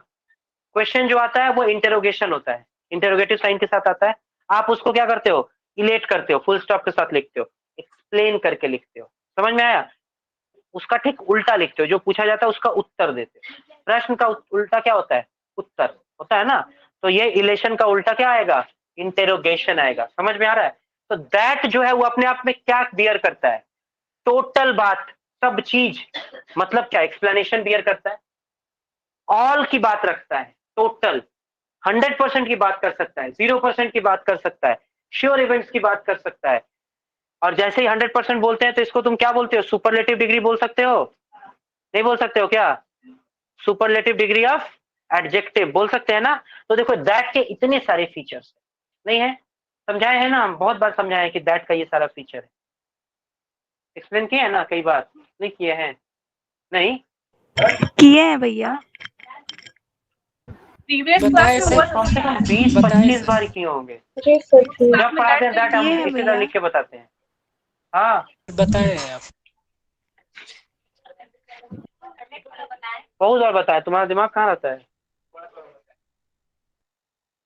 क्वेश्चन जो आता है वो इंटेरोगेशन होता है, इंटेरोगेटिव साइन के साथ आता है। आप उसको क्या करते हो, इलेट करते हो, फुल स्टॉप के साथ लिखते हो, एक्सप्लेन करके लिखते हो। समझ में आया, उसका ठीक उल्टा लिखते हो, जो पूछा जाता है उसका उत्तर देते हो। प्रश्न का उल्टा क्या होता है, उत्तर होता है ना। तो ये इलेशन का उल्टा क्या आएगा, इंटेरोगेशन आएगा। समझ में आ रहा है। तो दैट जो है वो अपने आप में क्या बियर करता है, टोटल बात, सब चीज। मतलब क्या, एक्सप्लेनेशन बियर करता है, ऑल की बात रखता है, टोटल 100% की बात कर सकता है, 0% की बात कर सकता है, श्योर इवेंट्स की बात कर सकता है। और जैसे ही 100% बोलते हैं तो इसको तुम क्या बोलते हो, सुपरलेटिव डिग्री बोल सकते हो, नहीं बोल सकते हो क्या, सुपरलेटिव डिग्री ऑफ एडजेक्टिव बोल सकते हैं ना। तो देखो दैट के इतने सारे फीचर्स नहीं है, समझाए हैं ना, हम बहुत बार समझाए हैं कि दैट का ये सारा फीचर है, एक्सप्लेन किए हैं ना कई बार, नहीं किए हैं, नहीं किए हैं भैया। प्रीवियस क्लास बताए में सर, हुआ कम से कम बताए 20-25 सर, बार किए होंगे। जी सर जी। जब पढ़ाते हैं दैट हम किए हैं इसी तरह भैया। लिख के बताते हैं। हाँ बताए हैं आप। बहुत बार बताया, तुम्हारा दिमाग कहाँ रहता है।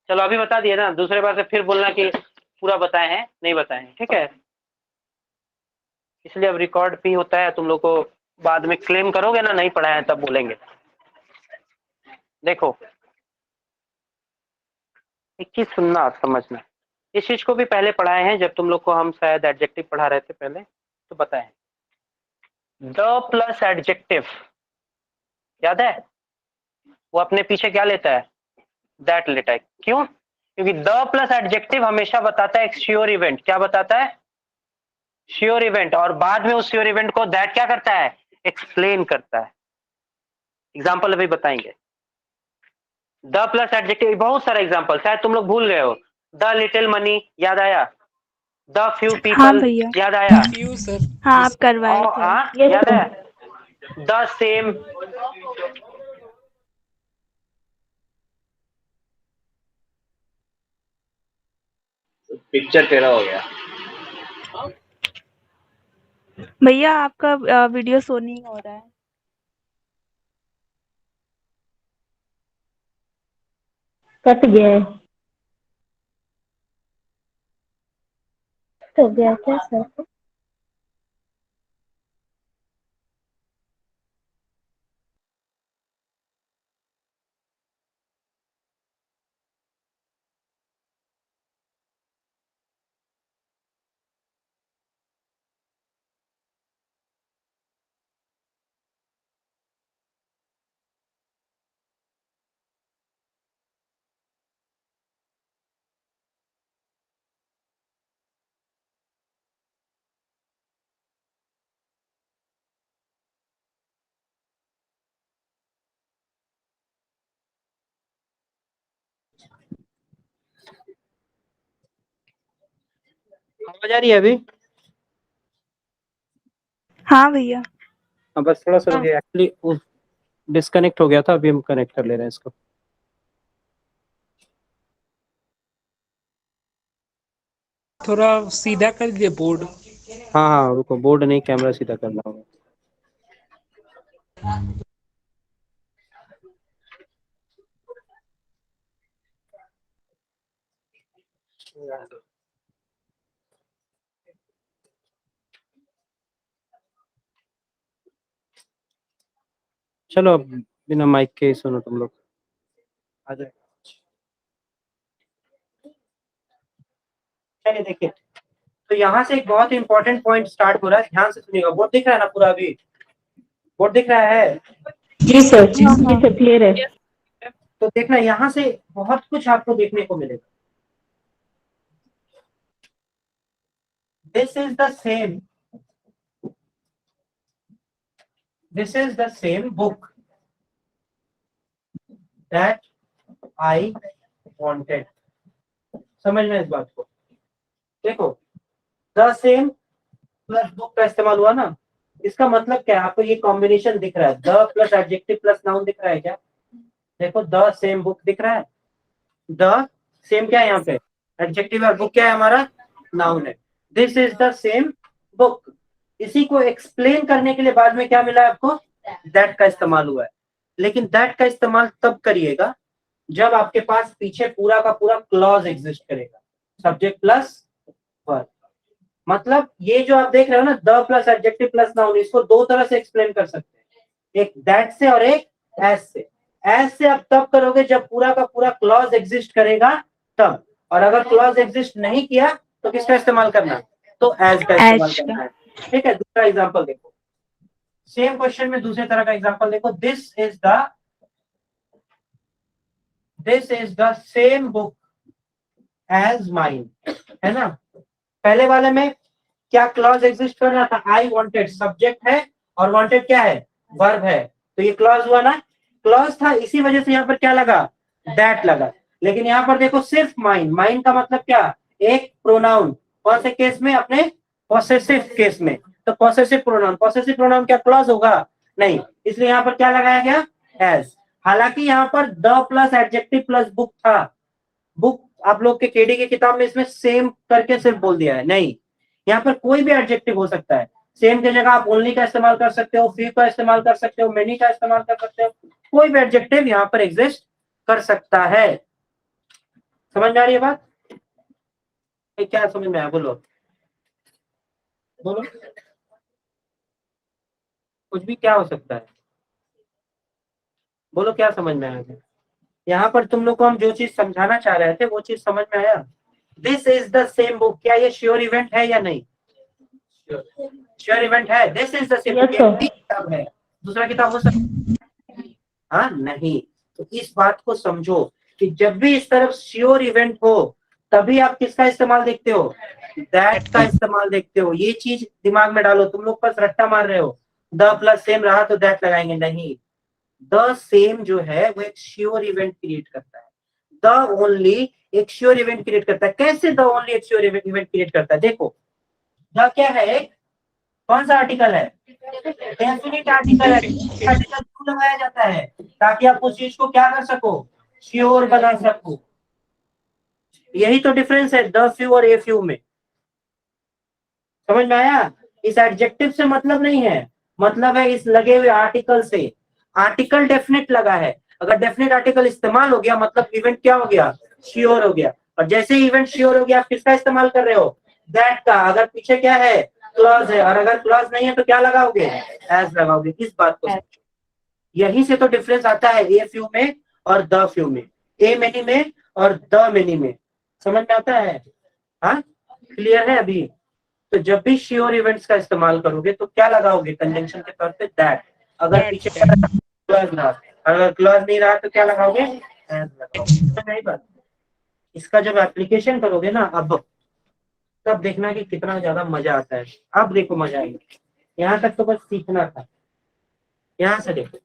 चलो अभी बता दिए ना, दूसरे बार से फिर बोलना कि पूरा बताए हैं, नहीं बताए हैं, ठीक है। इसलिए अब रिकॉर्ड भी होता है, तुम लोग को बाद में क्लेम करोगे ना नहीं पढ़ाए हैं तब बोलेंगे। देखो एक चीज सुनना आप समझना, इस चीज को भी पहले पढ़ाए हैं जब तुम लोग को हम शायद एडजेक्टिव पढ़ा रहे थे पहले, तो बताए द प्लस एडजेक्टिव, याद है, वो अपने पीछे क्या लेता है, दैट लेता है। क्यों, क्योंकि द प्लस एडजेक्टिव हमेशा बताता है एक श्योर इवेंट। क्या बताता है, श्योर इवेंट। और बाद में उस श्योर इवेंट को दैट क्या करता है, एक्सप्लेन करता है। एग्जाम्पल अभी बताएंगे। द प्लस एडजेक्टिव, बहुत सारा एग्जाम्पल, शायद तुम लोग भूल गए हो। द लिटिल मनी, याद आया, द फ्यू हाँ पीपल, भैया। याद आया, यू सर, हाँ यस आप करवाए और थे। यस याद है, सर। The same. पिक्चर टेढ़ा हो गया। भैया आपका वीडियो शो नहीं हो रहा है। कट गया है। तो गया क्या सर। आवाज आ रही है अभी। हाँ भैया। हाँ बस थोड़ा सा एक्चुअली डिस्कनेक्ट हो गया था, अभी हम कनेक्ट कर ले रहे हैं इसको। थोड़ा सीधा कर दीजिए बोर्ड। हाँ हाँ रुको, बोर्ड नहीं कैमरा सीधा करना होगा। चलो अब बिना माइक के ही सुनो तुम लोग, आ जाए। चलिए देखिए, तो यहाँ से एक बहुत इंपॉर्टेंट पॉइंट स्टार्ट हो रहा है, ध्यान से सुनिएगा। बोर्ड दिख रहा है ना पूरा, अभी बोर्ड दिख रहा है। जी सर, जी सर क्लियर है। तो देखना यहाँ से बहुत कुछ आपको देखने को मिलेगा। This is the same, this is the same book that I wanted. समझ में इस बात को? देखो द सेम प्लस बुक का इस्तेमाल हुआ ना, इसका मतलब क्या है? आपको ये कॉम्बिनेशन दिख रहा है, the plus adjective plus noun दिख रहा है क्या? देखो द सेम बुक दिख रहा है, द सेम क्या है यहाँ पे? एडजेक्टिव और बुक क्या है हमारा? नाउन है। This is the same book. इसी को एक्सप्लेन करने के लिए बाद में क्या मिला है आपको? दैट का इस्तेमाल हुआ है। लेकिन दैट का इस्तेमाल तब करिएगा जब आपके पास पीछे पूरा का पूरा क्लॉज एग्जिस्ट करेगा, सब्जेक्ट प्लस वर्ब। मतलब ये जो आप देख रहे हो ना, the plus adjective plus noun, इसको दो तरह से एक्सप्लेन कर सकते हैं, एक दैट से और एक एज से। एज से आप तब करोगे जब पूरा का पूरा क्लॉज एग्जिस्ट करेगा तब, और अगर क्लॉज एग्जिस्ट नहीं किया तो किसका इस्तेमाल करना? तो एज का इस्तेमाल करना है। ठीक है, दूसरा एग्जांपल देखो, सेम क्वेश्चन में दूसरे तरह का एग्जांपल देखो। This is the same book as mine, है ना? पहले वाले में क्या क्लॉज एग्जिस्ट कर रहा था? आई वांटेड सब्जेक्ट है और वांटेड क्या है? वर्ब है। तो ये क्लॉज हुआ ना, क्लॉज था, इसी वजह से यहाँ पर क्या लगा? दैट लगा। लेकिन यहाँ पर देखो सिर्फ माइन। माइन का मतलब क्या? एक प्रोनाउन। कौन से केस में? अपने पॉसेसिव केस में। तो पॉसेसिव प्रोनाउन, पॉसेसिव प्रोनाउन क्या क्लॉज होगा? नहीं, इसलिए यहाँ पर क्या लगाया गया? एज। हालांकि यहाँ पर the plus adjective plus book था। बुक आप लोग के केडी की किताब में इसमें सेम करके सिर्फ बोल दिया है, नहीं, यहाँ पर कोई भी एडजेक्टिव हो सकता है। सेम की जगह आप ओनली का इस्तेमाल कर सकते हो, फ्यू का इस्तेमाल कर सकते हो, मेनी का इस्तेमाल कर सकते हो, कोई भी एडजेक्टिव यहाँ पर एग्जिस्ट कर सकता है। समझ में आ रही है बात? क्या समझ में आया? बोलो बोलो, कुछ भी क्या हो सकता है? बोलो क्या समझ में आया? यहाँ पर तुम लोग को हम जो चीज समझाना चाह रहे थे वो चीज समझ में आया? This is the same book, क्या ये श्योर इवेंट है या नहीं? श्योर इवेंट है। This is the same book किताब है, दूसरा किताब हो सकता है? हाँ नहीं। तो इस बात को समझो कि जब भी इस तरफ श्योर इवेंट हो तभी आप किसका इस्तेमाल देखते हो? दैट का इस्तेमाल देखते हो। ये चीज दिमाग में डालो। तुम लोग बस रट्टा मार रहे हो, द प्लस सेम रहा तो दैट लगाएंगे, नहीं। द सेम जो है वो एक श्योर इवेंट क्रिएट करता है, द ओनली एक श्योर इवेंट क्रिएट करता है। कैसे द ओनली एक श्योर इवेंट क्रिएट करता है? देखो द क्या है? एक कौन सा आर्टिकल है? डेफिनिट आर्टिकल है। आर्टिकल क्यों लगाया जाता है? ताकि आप उस चीज को क्या कर सको? श्योर बना सको। यही तो डिफरेंस है द फ्यू और ए फ्यू में। समझ में आया? इस एडजेक्टिव से मतलब नहीं है, मतलब है इस लगे हुए आर्टिकल से। आर्टिकल डेफिनेट लगा है, अगर डेफिनेट आर्टिकल इस्तेमाल हो गया मतलब इवेंट क्या हो गया? श्योर हो गया। और जैसे ही इवेंट श्योर हो गया आप किसका इस्तेमाल कर रहे हो? दैट का। अगर पीछे क्या है? क्लॉज है। और अगर क्लॉज नहीं है तो क्या लगाओगे? एज लगाओगे। किस बात को? यही से तो डिफरेंस आता है ए फ्यू में और द फ्यू में, ए मेनी में और द मेनी में। समझ में आता है? हाँ, क्लियर है अभी? तो जब भी श्योर इवेंट्स का इस्तेमाल करोगे तो क्या लगाओगे कंजंक्शन के तौर पे? दैट। अगर पीछे क्लॉज रहा, अगर क्लॉज नहीं रहा तो क्या लगाओगे? एज लगाओगे। नहीं बात? इसका जब एप्लीकेशन करोगे ना अब, तब देखना कि कितना ज्यादा मजा आता है। अब देखो मजा आएगा। यहाँ तक तो बस सीखना था, यहाँ से देखो।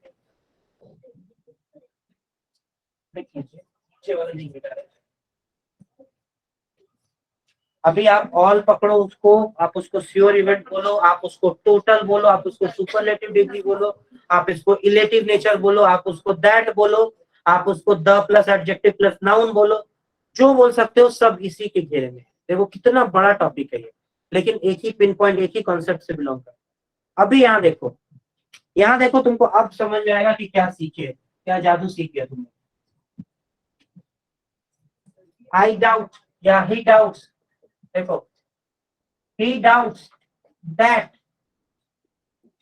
अभी आप ऑल पकड़ो उसको, आप उसको श्योर इवेंट बोलो, आप उसको टोटल बोलो, आप उसको सुपरलेटिव डिग्री बोलो, आप इसको इलेटिव नेचर बोलो, आप उसको दैट बोलो, आप उसको the plus adjective plus noun बोलो, जो बोल सकते हो सब इसी के घेरे में। देखो कितना बड़ा टॉपिक है ये, लेकिन एक ही पिन पॉइंट, एक ही कॉन्सेप्ट से बिलोंग कर। अभी यहाँ देखो, यहाँ देखो, तुमको अब समझ में आएगा कि क्या सीखे, क्या जादू सीख गया तुमने। आई डाउट या ही डाउट्स, देखो he doubts that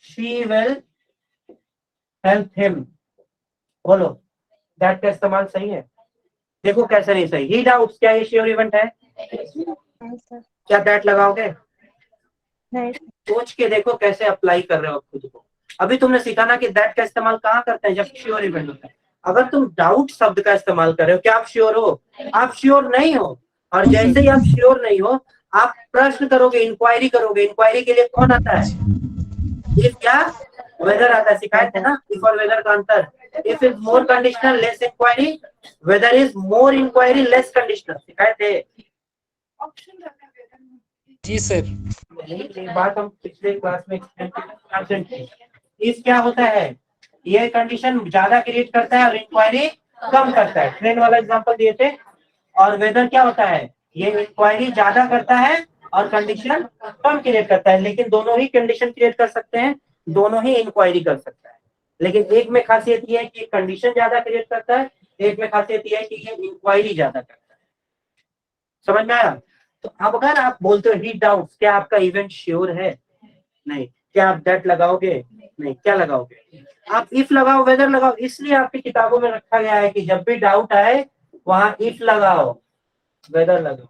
she will help him। बोलो that का इस्तेमाल सही है? देखो कैसे नहीं सही। he doubts क्या ये श्योर इवेंट है? क्या that लगाओगे? नहीं। सोच के देखो कैसे अप्लाई कर रहे हो खुद को। अभी तुमने सीखा ना कि that का इस्तेमाल कहाँ करते हैं? जब श्योर इवेंट होता है। अगर तुम डाउट शब्द का इस्तेमाल कर रहे हो, क्या आप श्योर हो? आप श्योर नहीं हो। और जैसे ही आप श्योर नहीं हो, आप प्रश्न करोगे, इंक्वायरी करोगे। इंक्वायरी के लिए कौन आता है? इफ क्या वेदर आता है, सिखाए थे ना इफ और वेदर का अंतर। If is more conditional less inquiry, whether is more inquiry less conditional, सिखाए थे। जी सर। ये बात हम पिछले क्लास में एक्सप्लेन की। इस क्या होता है, ये कंडीशन ज्यादा क्रिएट करता है और इंक्वायरी कम करता है, ट्रेन वाला एग्जांपल दिए थे। और वेदर क्या होता है, ये इंक्वायरी ज्यादा करता है और कंडीशन कम क्रिएट करता है, लेकिन दोनों ही कंडीशन क्रिएट कर सकते हैं, दोनों ही इंक्वायरी कर सकता है। लेकिन एक में खासियत ये है कि कंडीशन ज्यादा क्रिएट करता है, एक में खासियत ये है कि ये इंक्वायरी ज्यादा करता है। समझ में आया? तो अब अगर आप बोलते हो हीट डाउट, क्या आपका इवेंट श्योर है? नहीं। क्या आप दैट लगाओगे? नहीं। क्या लगाओगे? आप इफ लगाओ, वेदर लगाओ। इसलिए आपकी किताबों में रखा गया है कि जब भी डाउट आए वहां इफ लगाओ, वेदर लगाओ,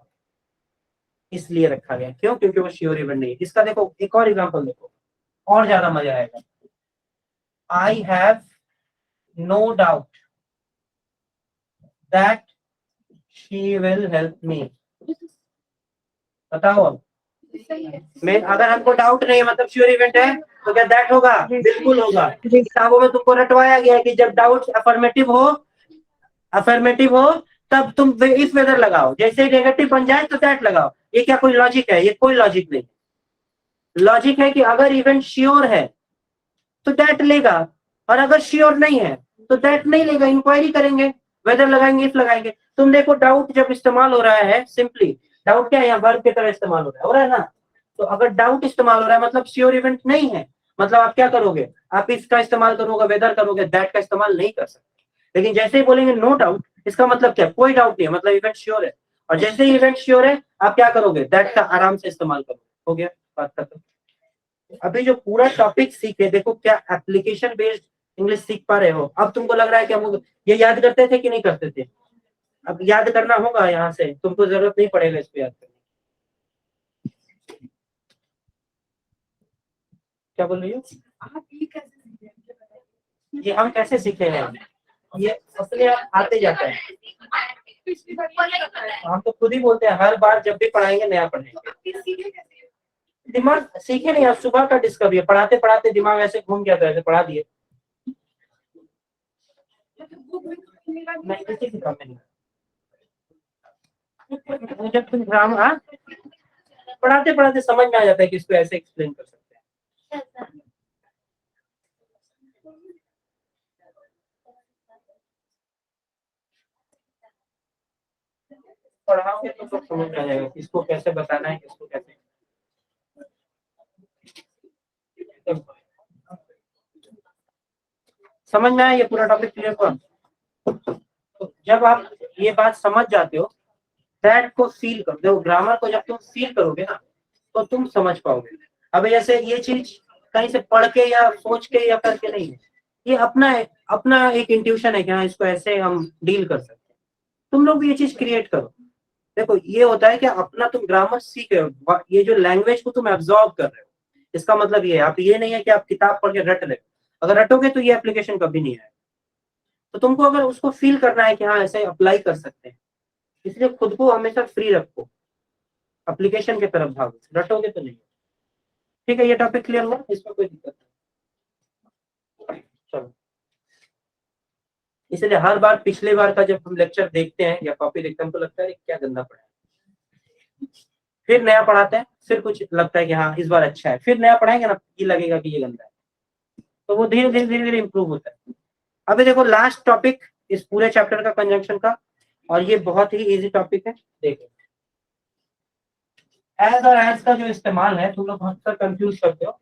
इसलिए रखा गया। क्यों? क्योंकि वो श्योर इवेंट नहीं है। इसका देखो एक और एग्जांपल देखो, और ज्यादा मजा आएगा। I have no doubt that she will help me. बताओ अब, मैं अगर हमको डाउट नहीं है मतलब श्योर इवेंट है, तो क्या दैट होगा? बिल्कुल होगा। किताबों में तुमको रटवाया गया है कि जब डाउट अफर्मेटिव हो तब तुम इफ वेदर लगाओ, जैसे नेगेटिव बन जाए तो दैट लगाओ। ये क्या कोई लॉजिक है? ये कोई लॉजिक नहीं। लॉजिक है कि अगर इवेंट श्योर है तो दैट लेगा, और अगर श्योर नहीं है तो दैट नहीं लेगा। इंक्वायरी करेंगे, वेदर लगाएंगे, इफ लगाएंगे। तुम देखो डाउट जब इस्तेमाल हो रहा है, सिंपली डाउट क्या है, यहाँ वर्ब की तरह इस्तेमाल हो रहा है ना। तो अगर डाउट इस्तेमाल हो रहा है मतलब श्योर इवेंट नहीं है, मतलब आप क्या करोगे? आप इसका इस्तेमाल करोगे, वेदर करोगे, दैट का इस्तेमाल नहीं कर सकते। लेकिन जैसे ही बोलेंगे नो डाउट, इसका मतलब क्या? कोई डाउट नहीं है, मतलब इवेंट श्योर है। और जैसे ही इवेंट श्योर है, आप क्या करोगे? दैट का आराम से इस्तेमाल करोगे। हो गया, बात खत्म। अभी जो पूरा टॉपिक सीखे, देखो क्या एप्लीकेशन बेस्ड इंग्लिश सीख पा रहे हो। अब तुमको लग रहा है कि हम ये याद करते थे कि नहीं करते थे? अब याद करना होगा, यहाँ से तुमको जरूरत नहीं पड़ेगा इसको याद करने। क्या बोल रही हो? ये हम कैसे सीखे हैं? ये अपने आप आते जाता है। हम तो खुद ही बोलते हैं, हर बार जब भी पढ़ाएंगे नया पढ़ेंगे। दिमाग सीखे नहीं, आज सुबह का डिस्कवरी है। पढ़ाते पढ़ाते दिमाग ऐसे घूम गया था, ऐसे पढ़ा दिए। नहीं, किसी की काम नहीं। जब तुम ग्रामर पढ़ाते पढ़ाते समझ में आ जाता है कि इसको ऐसे एक्सप्लेन कर सकते हैं। पढ़ाओगे तो सब समझ में आ जाएगा किसको कैसे बताना है, किसको कैसे। समझ में आया ये पूरा टॉपिक क्लियर हुआ? तो जब आप ये बात समझ जाते हो, दैट को फील कर दो। ग्रामर को जब तुम फील करोगे ना, तो तुम समझ पाओगे। अब जैसे ये चीज कहीं से पढ़ के या सोच के या करके नहीं है, ये अपना एक इंट्यूशन है कि हाँ इसको ऐसे हम डील कर सकते हैं। तुम लोग भी ये चीज क्रिएट करो। देखो ये होता है कि अपना तुम ग्रामर सीख रहे हो, ये जो लैंग्वेज को तुम एब्जॉर्ब कर रहे हो, इसका मतलब ये है। आप ये नहीं है कि आप किताब पढ़ के रट रहे हो। अगर रटोगे तो ये एप्लीकेशन कभी नहीं है। तो तुमको अगर उसको फील करना है कि हाँ ऐसे अप्लाई कर सकते हैं, इसलिए खुद को हमेशा फ्री रखो, एप्लीकेशन की तरफ भागो, रटोगे तो नहीं। ठीक है, ये टॉपिक क्लियर हुआ? इसमें कोई दिक्कत नहीं। चलो, इसलिए हर बार पिछले बार का जब हम लेक्चर देखते हैं या कॉपी देखते हैं, हमको लगता है क्या गंदा पढ़ा है। फिर नया पढ़ाते हैं, फिर कुछ लगता है कि हाँ इस बार अच्छा है, फिर नया पढ़ाएंगे ना, ये लगेगा कि ये गंदा है। तो वो धीरे धीरे धीरे धीरे इंप्रूव होता है। अभी देखो लास्ट टॉपिक इस पूरे चैप्टर का कंजंक्शन का, और ये बहुत ही इजी टॉपिक है। देखो एज और एज का जो इस्तेमाल है, तुम लोग अक्सर कंफ्यूज करते हो।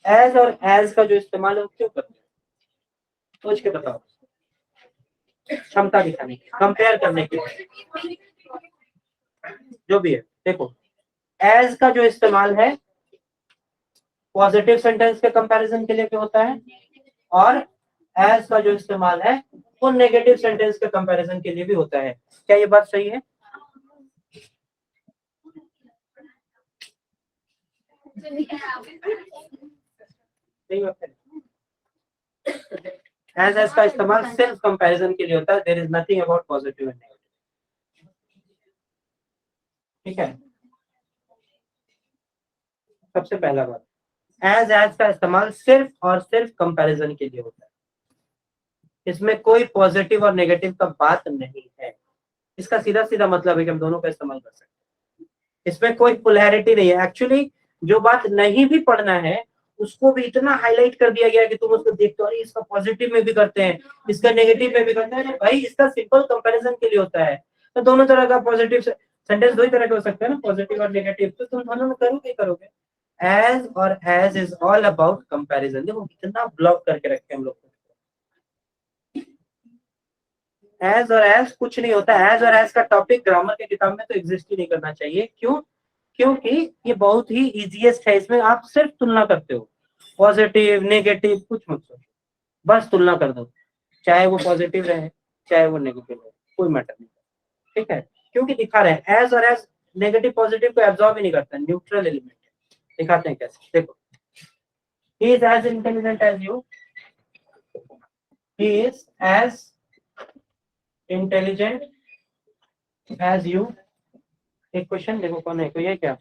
एज और एज का जो इस्तेमाल है वो क्यों करते हो? सोच के बताओ। क्षमता दिखाने की, कंपेयर करने के लिए, जो भी है। देखो एज का जो इस्तेमाल है पॉजिटिव सेंटेंस के कंपैरिजन के लिए क्या होता है, और एज का जो इस्तेमाल है वो नेगेटिव सेंटेंस के कंपैरिजन के लिए भी होता है। क्या ये बात सही है? एज का इस्तेमाल सेल्फ कंपैरिजन के लिए होता है। There is nothing about positive and negative. ठीक है, सबसे पहला बात एज का इस्तेमाल सिर्फ और सिर्फ कंपैरिजन के लिए होता है, इसमें कोई पॉजिटिव और नेगेटिव का बात नहीं है। इसका सीधा सीधा मतलब है कि हम दोनों का इस्तेमाल कर सकते हैं, इसमें कोई पोलैरिटी नहीं है। एक्चुअली जो बात नहीं भी पढ़ना है उसको भी इतना हाईलाइट कर दिया गया कि तुम उसको देखते हो, अरे इसका पॉजिटिव में भी करते हैं, इसका नेगेटिव में भी करते हैं। अरे भाई इसका सिंपल कंपैरिजन के लिए होता है, तो दोनों तरह का पॉजिटिव सेंटेंस दो ही तरह के हो सकते हैं ना, पॉजिटिव और नेगेटिव, तो तुम दोनों में करोगे करोगे। एज और as is all about comparison. देखो कितना ब्लॉक करके रखे हम लोग। एज और एज कुछ नहीं होता। एज और एज का टॉपिक ग्रामर के किताब में तो एग्जिस्ट ही नहीं करना चाहिए। क्यों? क्योंकि ये बहुत ही इजीएस्ट है, इसमें आप सिर्फ तुलना करते हो, पॉजिटिव नेगेटिव कुछ मत सोचो, बस तुलना कर दो, चाहे वो पॉजिटिव रहे चाहे वो नेगेटिव रहे, कोई मैटर नहीं। ठीक है, क्योंकि दिखा रहे हैं एज और एज नेगेटिव पॉजिटिव को एब्जॉर्ब ही नहीं करता, न्यूट्रल एलिमेंट है। दिखाते हैं कैसे, देखो। He is as intelligent as you, he is as intelligent as you. एक क्वेश्चन देखो कौन है, कोई है क्या?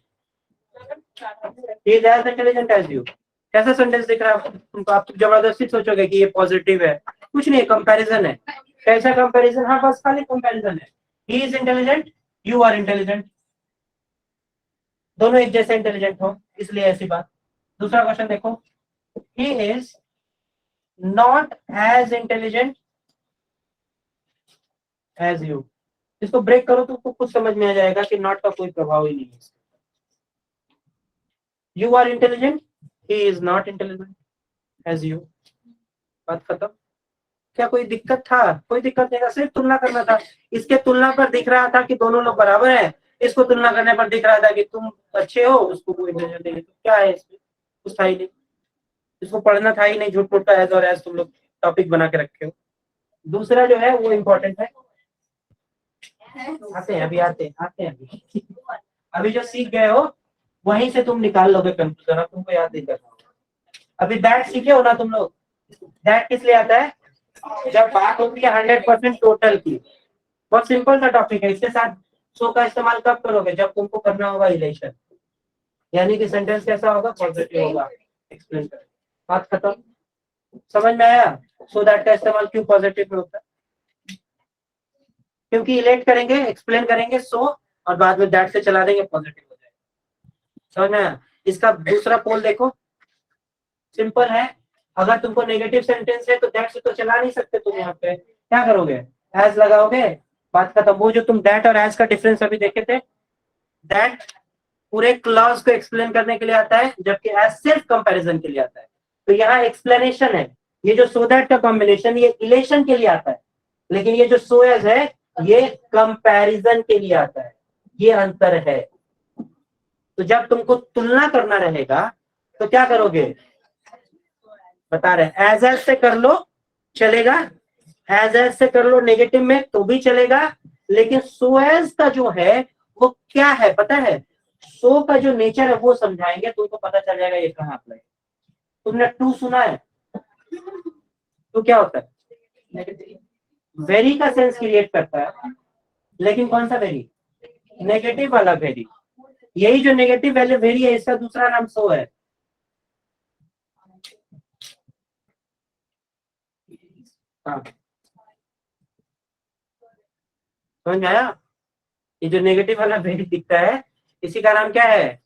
he is as intelligent as you। कैसा सेंटेंस दिख रहा है तुमको? आप जबरदस्ती सोचोगे कि ये पॉजिटिव है, कुछ नहीं, कंपैरिजन है। कैसा कंपैरिजन? हाँ बस खाली कंपैरिजन है। he is intelligent, you are intelligent, दोनों एक जैसे इंटेलिजेंट हो, इसलिए ऐसी बात। दूसरा क्वेश्चन देखो, he is not as intelligent as you। इसको ब्रेक करो तो कुछ समझ में आ जाएगा कि नॉट का कोई प्रभाव ही नहीं है। You are intelligent, he is not intelligent as you। बात खत्म। क्या कोई दिक्कत था? कोई दिक्कत नहीं था, सिर्फ तुलना करना था। इसके तुलना पर दिख रहा था कि दोनों लोग बराबर हैं, इसको तुलना करने पर दिख रहा था कि तुम अच्छे हो, उसको कोई इंटेलिजेंट नहीं। तो क्या है इसमें? कुछ था ही नहीं, इसको पढ़ना था ही नहीं। झूठ मूठ का एज और एज तुम लोग टॉपिक बना के रखे हो। दूसरा जो है वो इम्पोर्टेंट है, आते हैं अभी जो सीख गए हो वहीं से तुम निकाल लोगे कंक्लूजन, तुमको याद नहीं करना। अभी दैट सीखे हो ना तुम लोग? दैट किस लिए आता है? जब बात होती है 100% टोटल की। बहुत सिंपल सा टॉपिक है। इसके साथ सो का इस्तेमाल कब करोगे? जब तुमको करना होगा इलेक्शन, यानी कि सेंटेंस कैसा होगा? पॉजिटिव होगा। एक्सप्लेन करें, बात खत्म। समझ में आया? सो दैट का इस्तेमाल क्यों पॉजिटिव में होता है? क्योंकि इलेक्ट करेंगे, एक्सप्लेन करेंगे सो, और बाद में दैट से चला देंगे, पॉजिटिव हो जाएगा। समझ में आया? इसका दूसरा पोल देखो, सिंपल है। अगर तुमको नेगेटिव सेंटेंस है तो दैट से तो चला नहीं सकते तुम। यहाँ पे क्या करोगे? एज लगाओगे, बात खत्म। वो जो तुम दैट और एज का डिफरेंस अभी देखे थे, दैट पूरे क्लॉज को एक्सप्लेन करने के लिए आता है, जबकि एज सिर्फ कंपैरिजन के लिए आता है। तो यहाँ एक्सप्लेनेशन है। ये जो सो दैट का कॉम्बिनेशन ये इलेशन के लिए आता है, लेकिन ये जो सो एज है ये कंपैरिजन के लिए आता है। ये अंतर है। तो जब तुमको तुलना करना रहेगा तो क्या करोगे? बता रहे, एज से कर लो चलेगा, एज से कर लो नेगेटिव में तो भी चलेगा, लेकिन सो एज का जो है वो क्या है पता है? सो का जो नेचर है वो समझाएंगे, तुमको पता चल जाएगा ये कहाँ अप्लाई। तुमने टू सुना है? तो क्या होता है? वेरी का सेंस क्रिएट करता है, लेकिन कौन सा वेरी? नेगेटिव वाला वेरी। यही जो नेगेटिव वाले वेरी है इसका दूसरा नाम सो है। हाँ, समझ में आया? ये जो नेगेटिव वाला वेरी दिखता है इसी का नाम क्या है?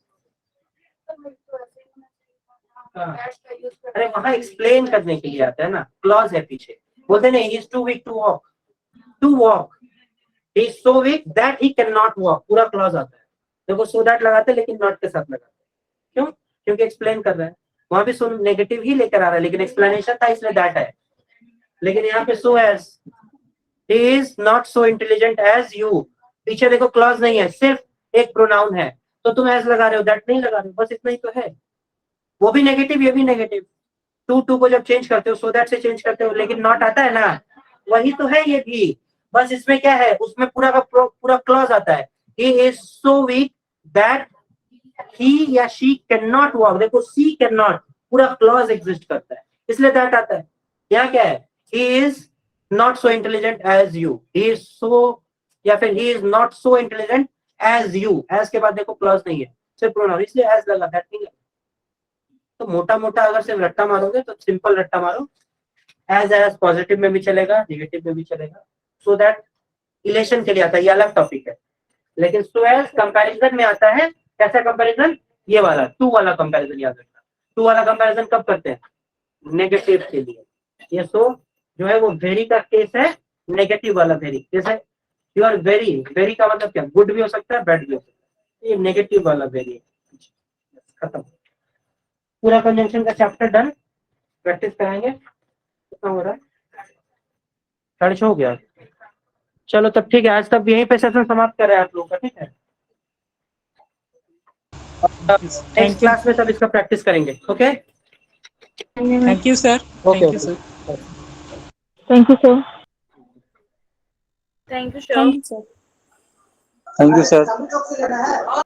हाँ। अरे वहां एक्सप्लेन करने के लिए आता है ना, क्लॉज है पीछे। बोलते नहीं, he is too weak to walk, he is so weak that he cannot walk, पूरा क्लॉज आता है। देखो सो दैट लगाते लेकिन नॉट के साथ लगाते। क्यों? क्योंकि एक्सप्लेन कर रहा है। वहां भी सो नेगेटिव ही लेकर आ रहा है, लेकिन एक्सप्लेनेशन था इसलिए दैट है। लेकिन यहाँ पे so as, he is not so intelligent as you, पीछे देखो क्लॉज नहीं है, सिर्फ एक प्रोनाउन है। तो तुम एज लगा रहे हो, दैट नहीं लगा रहे हो, बस इतना ही तो है। वो भी नेगेटिव ये भी नेगेटिव। टू को जब चेंज करते हो सो दैट से चेंज करते हो, लेकिन नॉट आता है ना, वही तो है ये भी। बस इसमें क्या है, उसमें पूरा का पूरा क्लॉज आता है। he is so weak that he या she cannot walk। देखो सी cannot पूरा क्लॉज एग्जिस्ट करता है, इसलिए दैट आता है। यहाँ क्या है? he is not so intelligent as you, he is so, या फिर he is not so intelligent as you। as के बाद देखो क्लॉज नहीं है, सिर्फ प्रोनाउन, इसलिए as लगा, दैट नहीं लगा। तो मोटा मोटा अगर सिर्फ रट्टा मारोगे तो सिंपल रट्टा मारो, एज पॉजिटिव में भी चलेगा, नेगेटिव में भी चलेगा, सो दैट इलेशन के लिए आता है, ये अलग टॉपिक है। लेकिन सो एज कंपैरिजन में आता है, कैसा कंपैरिजन, ये वाला 2 वाला कंपैरिजन याद रखना। 2 वाला कंपैरिजन कब करते हैं, नेगेटिव के लिए। ये सो जो है वो वेरी का केस है, नेगेटिव वाला वेरी, जैसे यू आर वेरी, वेरी का मतलब क्या, गुड भी हो सकता है, बैड भी हो सकता है, ये नेगेटिव वाला वेरी है। खत्म, पूरा कंजंक्शन का चैप्टर डन, प्रैक्टिस कराएंगे। कितना हो रहा है, 6:30 हो गया। चलो तब ठीक है, आज तक यहीं पे सेशन समाप्त कर रहे हैं आप लोग का, ठीक है। नेक्स्ट थैंक यू, क्लास में तब इसका प्रैक्टिस करेंगे, okay. Thank you sir, okay thank you sir. Thank you sir. Thank you sir. Thank you sir. Thank you sir.